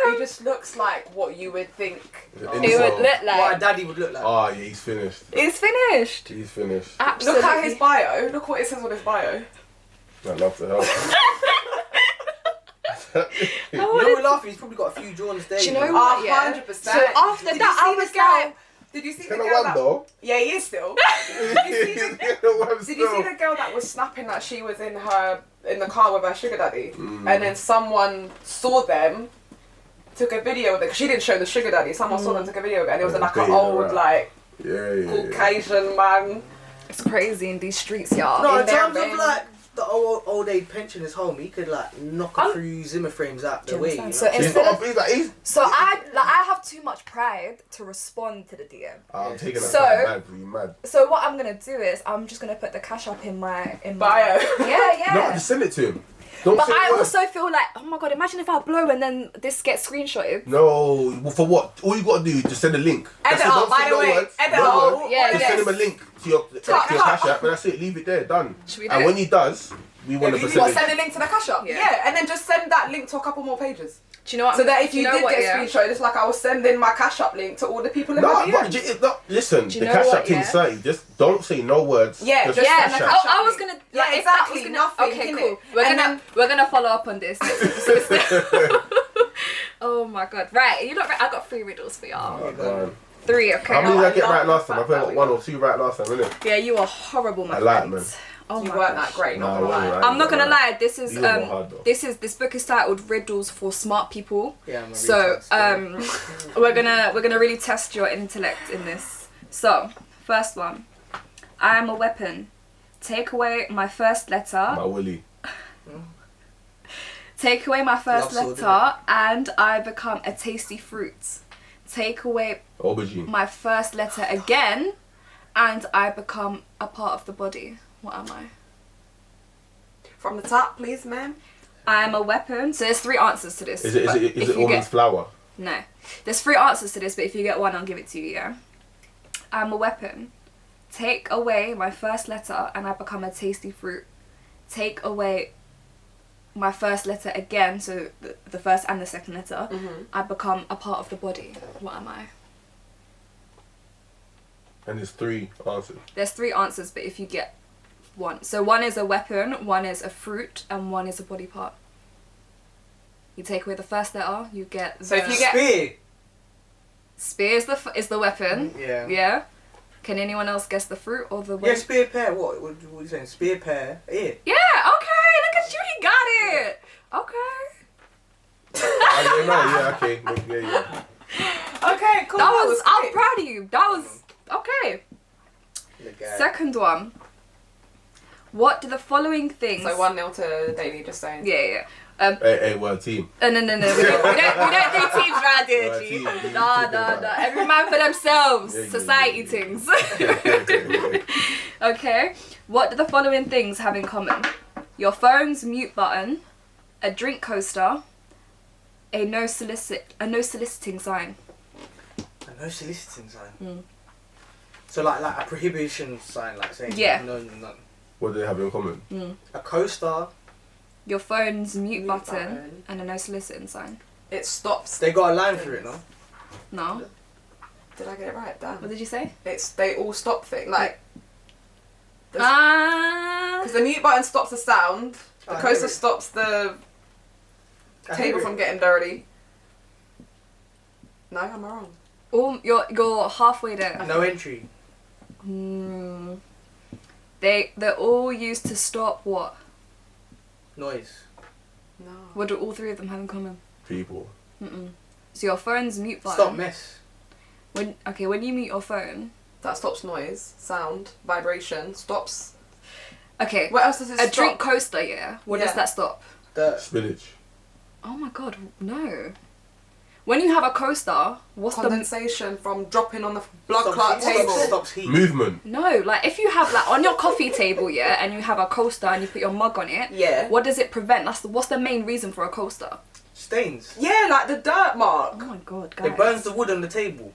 He just looks like what you would think. It would look What a like daddy would look like. Oh yeah, he's finished. it's finished. He's finished. Absolutely. Look at his bio. Look what it says on his bio. I'd love to help. You know we're laughing, he's probably got a few Jordans there. Do you you know know? what? Yeah. 100%. So after Did that, you I see was the girl? like, Did you see the Can girl I one that? though? Yeah, he is still. Did you see the girl that was snapping that she was in the car with her sugar daddy, and then someone saw them, took a video of it because she didn't show the sugar daddy. Someone saw them, took a video of it, and it was Yeah, like an baiting her old out. like Yeah. Caucasian man. it's crazy in these streets, y'all. No, in in there, terms of man. like the old age pensioners home, he could like knock a few Zimmer frames out Do the you way. You know? understand? So He's instead got. of, He's like. He's. so I have too much pride to respond to the DM. I'm taking that So- mad. You mad? So what I'm gonna do is I'm just gonna put the cash up in my Bio. Yeah. No, just send it to him. Don't But say I words. also feel like, oh my god, imagine if I blow and then this gets screenshotted. No, well, for what? All you gotta do is just send a link. Edit That's it, all, don't by say the way. words, Edit no all. words. Yeah, Just yes. send him a link to your cash app, and that's it. Leave it there, done. Should we do And it? when he does, we want a What, percentage. send a link to the cash up? Yeah. Yeah, and then just send that link to a couple more pages. Do you know what? So that if do you know did what, get yeah? screenshot, it's like I was sending my cash up link to all the people in No, my but DMs. listen, Do you the know cash what, app thing's yeah? certain. Just don't say no words. Yeah, just Yeah, send the I, cash I up was link. gonna. Yeah, Like, if exactly, that was nothing, Okay, innit? cool. And We're gonna follow up on this. Oh my god! Right, you know, I got 3 riddles for y'all. Oh, man. 3, okay. How many did I get love right the last time? I fact think I that got we 1 got- or 2 right last time, innit? Yeah, you are horrible, my I lied, friend. Oh You my weren't gosh. that great, not No, gonna I lie. wasn't. I'm not gonna lie. This is You were more hard, though. this book is titled Riddles for Smart People. Yeah, I'm a So retard, we're gonna really test your intellect in this. So first one, I am a weapon. Take away my first letter. My Willie. Take away my first Love sword, letter, and I become a tasty fruit. Take away Aubergine. my first letter again, and I become a part of the body. What am I? From the top, please, ma'am. I am a weapon. So there's 3 answers to this. Is it but if is it you almond get- flour? No. There's 3 answers to this, but if you get one, I'll give it to you, yeah? I'm a weapon. Take away my first letter and I become a tasty fruit. Take away my first letter again, so the first and the second letter, I become a part of the body. What am I? And there's 3 answers. There's 3 answers, but if you get one. So one is a weapon, one is a fruit, and one is a body part. You take away the first letter, you get So if the- you get- Spear. Spear is the weapon. Yeah. Yeah. Can anyone else guess the fruit or the Yeah, weapon? spear pear. What are you saying? Spear pear. Yeah. Yeah, okay, look at you, he got it. Okay. Oh, yeah, okay. Yeah. Okay, cool. I'm quick. proud of you. That was, okay. The guy. Second one. What do the following things... So 1-0 to Daily, just saying. Yeah. Hey, we're a team. No. We don't do teams round here, We're a G. team. What are you No. talking about? Every man for themselves. Yeah. Society things. Okay. What do the following things have in common? Your phone's mute button, a drink coaster, a no soliciting sign. A no soliciting sign. So like a prohibition sign, like saying Yeah. no. What do they have in common? A coaster. Your phone's mute Mute button, button. and a no soliciting sign. It stops. They got a line for it, no? No. Did I get it right? Damn. What did you say? They all stop thing. Like, Ah. because the mute button stops the sound, the I coaster hear it. stops the I table hear from it. getting dirty. No, am I wrong? You're halfway there. No entry. They're all used to stop what? Noise. No. What do all three of them have in common? People. So your phone's mute button. Stop mess. When you mute your phone. That stops noise, sound, vibration, stops. Okay. What else does it A stop? drink coaster, yeah. What does Yeah. that stop? Dirt. Spillage. Oh my god, no. When you have a coaster, what's Condensation from dropping on the blood Stops clot heat. table. Stops heat. Movement. No, like if you have like on your coffee table, yeah, and you have a coaster and you put your mug on it, Yeah. what does it prevent? What's the main reason for a coaster? Stains. Yeah, like the dirt mark. Oh my god, guys. It burns the wood on the table.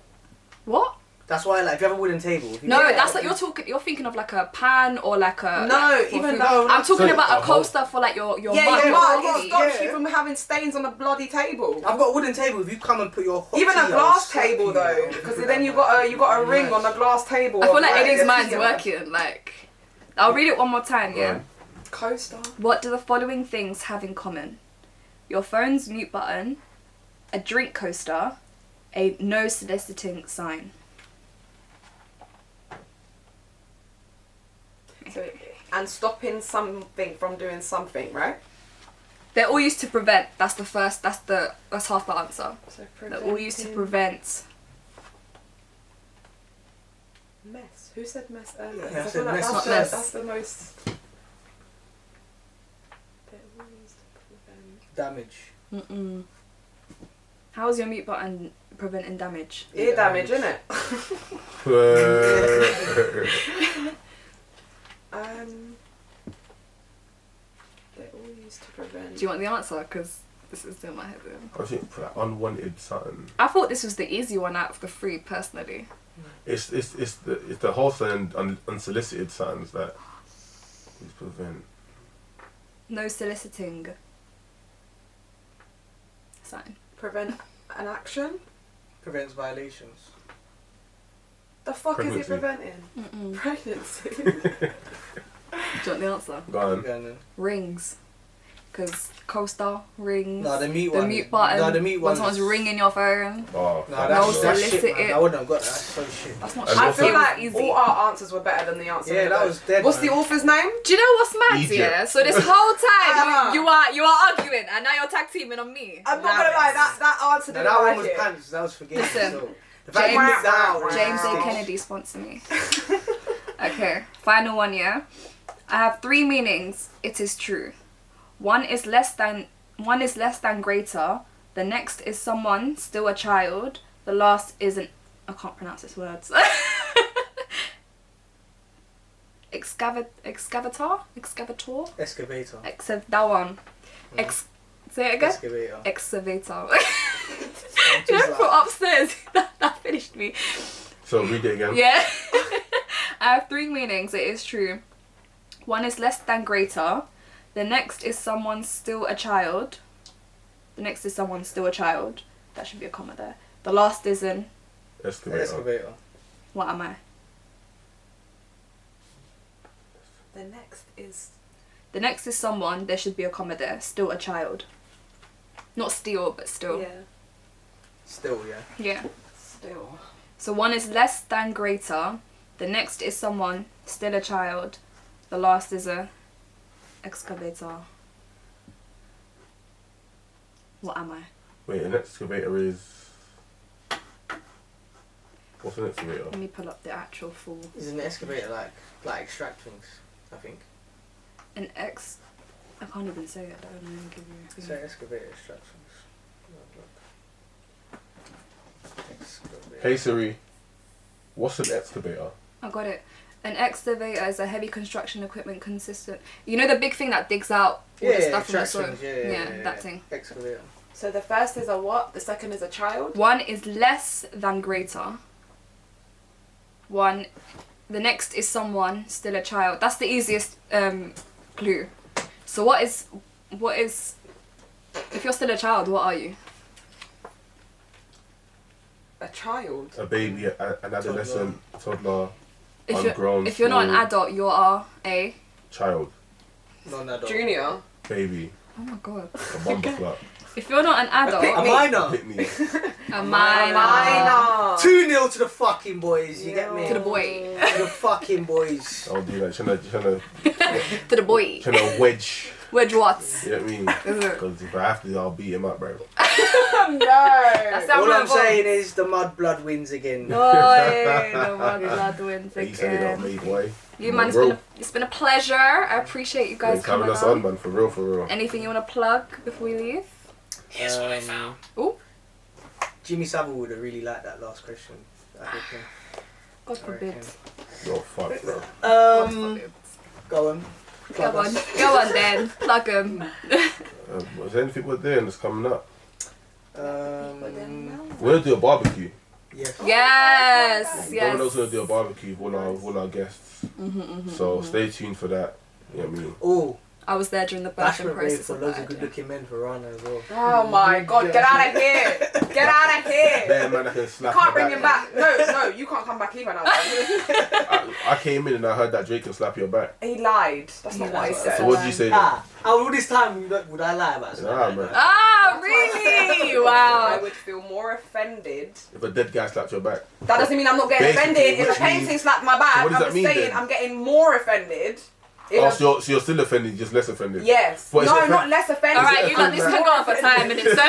What? That's why, like, if you have a wooden table. If you No, Yeah. that's like you're thinking of like a pan or like a. No, like, for even food. though- I'm talking So, about a a coaster for like your Yeah, mug. yeah, yeah, but yeah, it stops yeah. you from having stains on a bloody table. I've got a wooden table. If you come and put your hot Even tea, a I'll glass slap table you. though, because then you got a ring on the glass table. I feel of, like Eddie's your mind's tea. working. Like, I'll read it one more time. Yeah. Right. Coaster. What do the following things have in common? Your phone's mute button, a drink coaster, a no soliciting sign. So, and stopping something from doing something, right? They're all used to prevent. That's the first. That's half the answer. So They're all used to prevent. Mess. Who said mess earlier? Yeah, I I said feel like mess. that's Not the, mess. that's the most. They're all used to prevent. Damage. How is your mute button preventing damage? Ear damage, innit? They're all used to prevent. Do you want the answer? Because this is doing my head in. I think for that unwanted something. I thought this was the easy one out of the three, personally. It's the wholesale and unsolicited signs that is prevent. No soliciting sign. Prevent an action? Prevents violations. The fuck is it Pregnancy. preventing? Pregnancy. Do you want the answer? Go on. Go on then. Rings. Because coaster, rings. No, the mute the one. mute button. No, the mute when one. someone's ringing your phone. Oh, No, fuck. that's No shit, solicit man. it. I wouldn't have got that. That's so shit. That's not And shit. I also- feel like easy. all our answers were better than the answer. Yeah, in the that book. was dead, What's man. the author's name? Do you know what's mad? Egypt. Yeah. So this whole Ah. time you are arguing, and now you're tag teaming on me. I'm not gonna lie, that answer No, didn't that one like was it. pants. That was forgetting. Listen, So. The fact you James- missed out was James A. stitch. Kennedy sponsor me. Okay, final one, yeah. I have three meanings. It is true. One is less than greater. The next is someone still a child. The last is an I can't pronounce this words. Excavator. Excavator. That one. Say it again. Excavator. Excavator. Just You know, like- from upstairs. that finished me. So read it again. Yeah. I have three meanings. It is true. One is less than greater. The next is someone still a child. That should be a comma there. The last is an Excavator. Excavator. what am I? The next is The next is someone. There should be a comma there. Still a child. Not still, but still. Still, yeah. Yeah. still. So one is less than greater. The next is someone still a child. The last is a excavator. What am I? Wait, an excavator is. What's an excavator? Let me pull up the actual full. Isn't an excavator like extract things? I think. An X. I can't even say it. I don't know. Give you. So excavator instructions. Excavator. Hey Siri, what's an excavator? I got it. An excavator is a heavy construction equipment consistent. You know the big thing that digs out all the stuff from the soil. Yeah, That thing. Excavator. So the first is a what? The second is a child? One is less than greater. One, the next is someone, still a child. That's the easiest clue. So what is, if you're still a child, what are you? A child? A baby, an adolescent, toddler, ungrown. If you're not an small adult, you are a child, Non-adult. Junior? baby, oh my god. a bumper clock. If you're not an adult, A minor. Hit me. a minor. Minor. 2-0 to the fucking boys, you get me? To the boy. To the fucking boys. I'll do that. To the boy. Trying to wedge. Wedge what? You know what I mean? Is it? Because if I have to, I'll beat him up, bro. No. That's how All I'm saying. saying is the mud blood wins again. Boy, the one blood wins You say that, again. mate, boy. You man, it's been a pleasure. I appreciate you guys Thanks for having coming us on. on, man. For real. Anything you want to plug before we leave? Here's what I found. Oh, Jimmy Savile would have really liked that last question. I reckon. God forbid. You're fucked, bro. God forbid. Go on. Go on then. Plug 'em. Was there anything we're doing that's coming up? Um, We're gonna do a barbecue. yes. Yes, Domino's gonna yes. do a barbecue with all our guests. So stay tuned for that. You know what I mean? Oh, I was there during the Bashment birthing Rave process for of loads that of good idea. looking men for Rana as well. Oh my god, get out of here! Get out of here! There, man, I can slap Can't your bring him back. No, you can't come back either now. I came in and I heard that Drake can slap your back. He lied. That's He not what I lied. said. So what did you say then? All this time would I lie about something? Nah, man. Ah, really? I Wow. would feel more offended. If a dead guy slapped your back. That doesn't mean I'm not getting Basically, offended. If which a painting means- slapped my back, So what does I'm that mean saying then? I'm getting more offended. If Oh, a- so you're still offended, just less offended. Yes. But is No, it not less offended. All right, you lot, this More can go on for offended. 5 minutes. So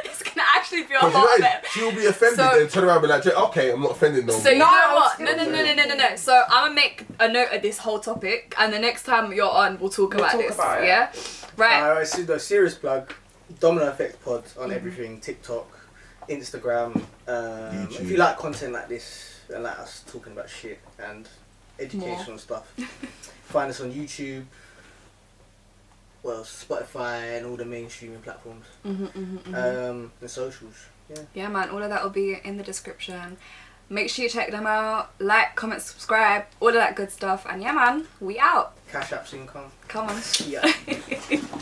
it's gonna actually be a But you lot of know, it. she'll be offended So- and turn around and be like, Drake, okay, I'm not offended no So more. you know what? No, No. So I'm gonna make a note of this whole topic, and the next time you're on, we'll talk about talk this. about it. Yeah. Right. Alright, so the serious plug, Domino Effect Pod on everything, TikTok, Instagram. YouTube. If you like content like this and like us talking about shit and educational stuff, find us on YouTube, well, Spotify and all the mainstreaming platforms, and socials. Yeah. Yeah, man. All of that will be in the description. Make sure you check them out. Like, comment, subscribe, all of that good stuff. And yeah, man, we out. Cash App's income. Come on. Yeah.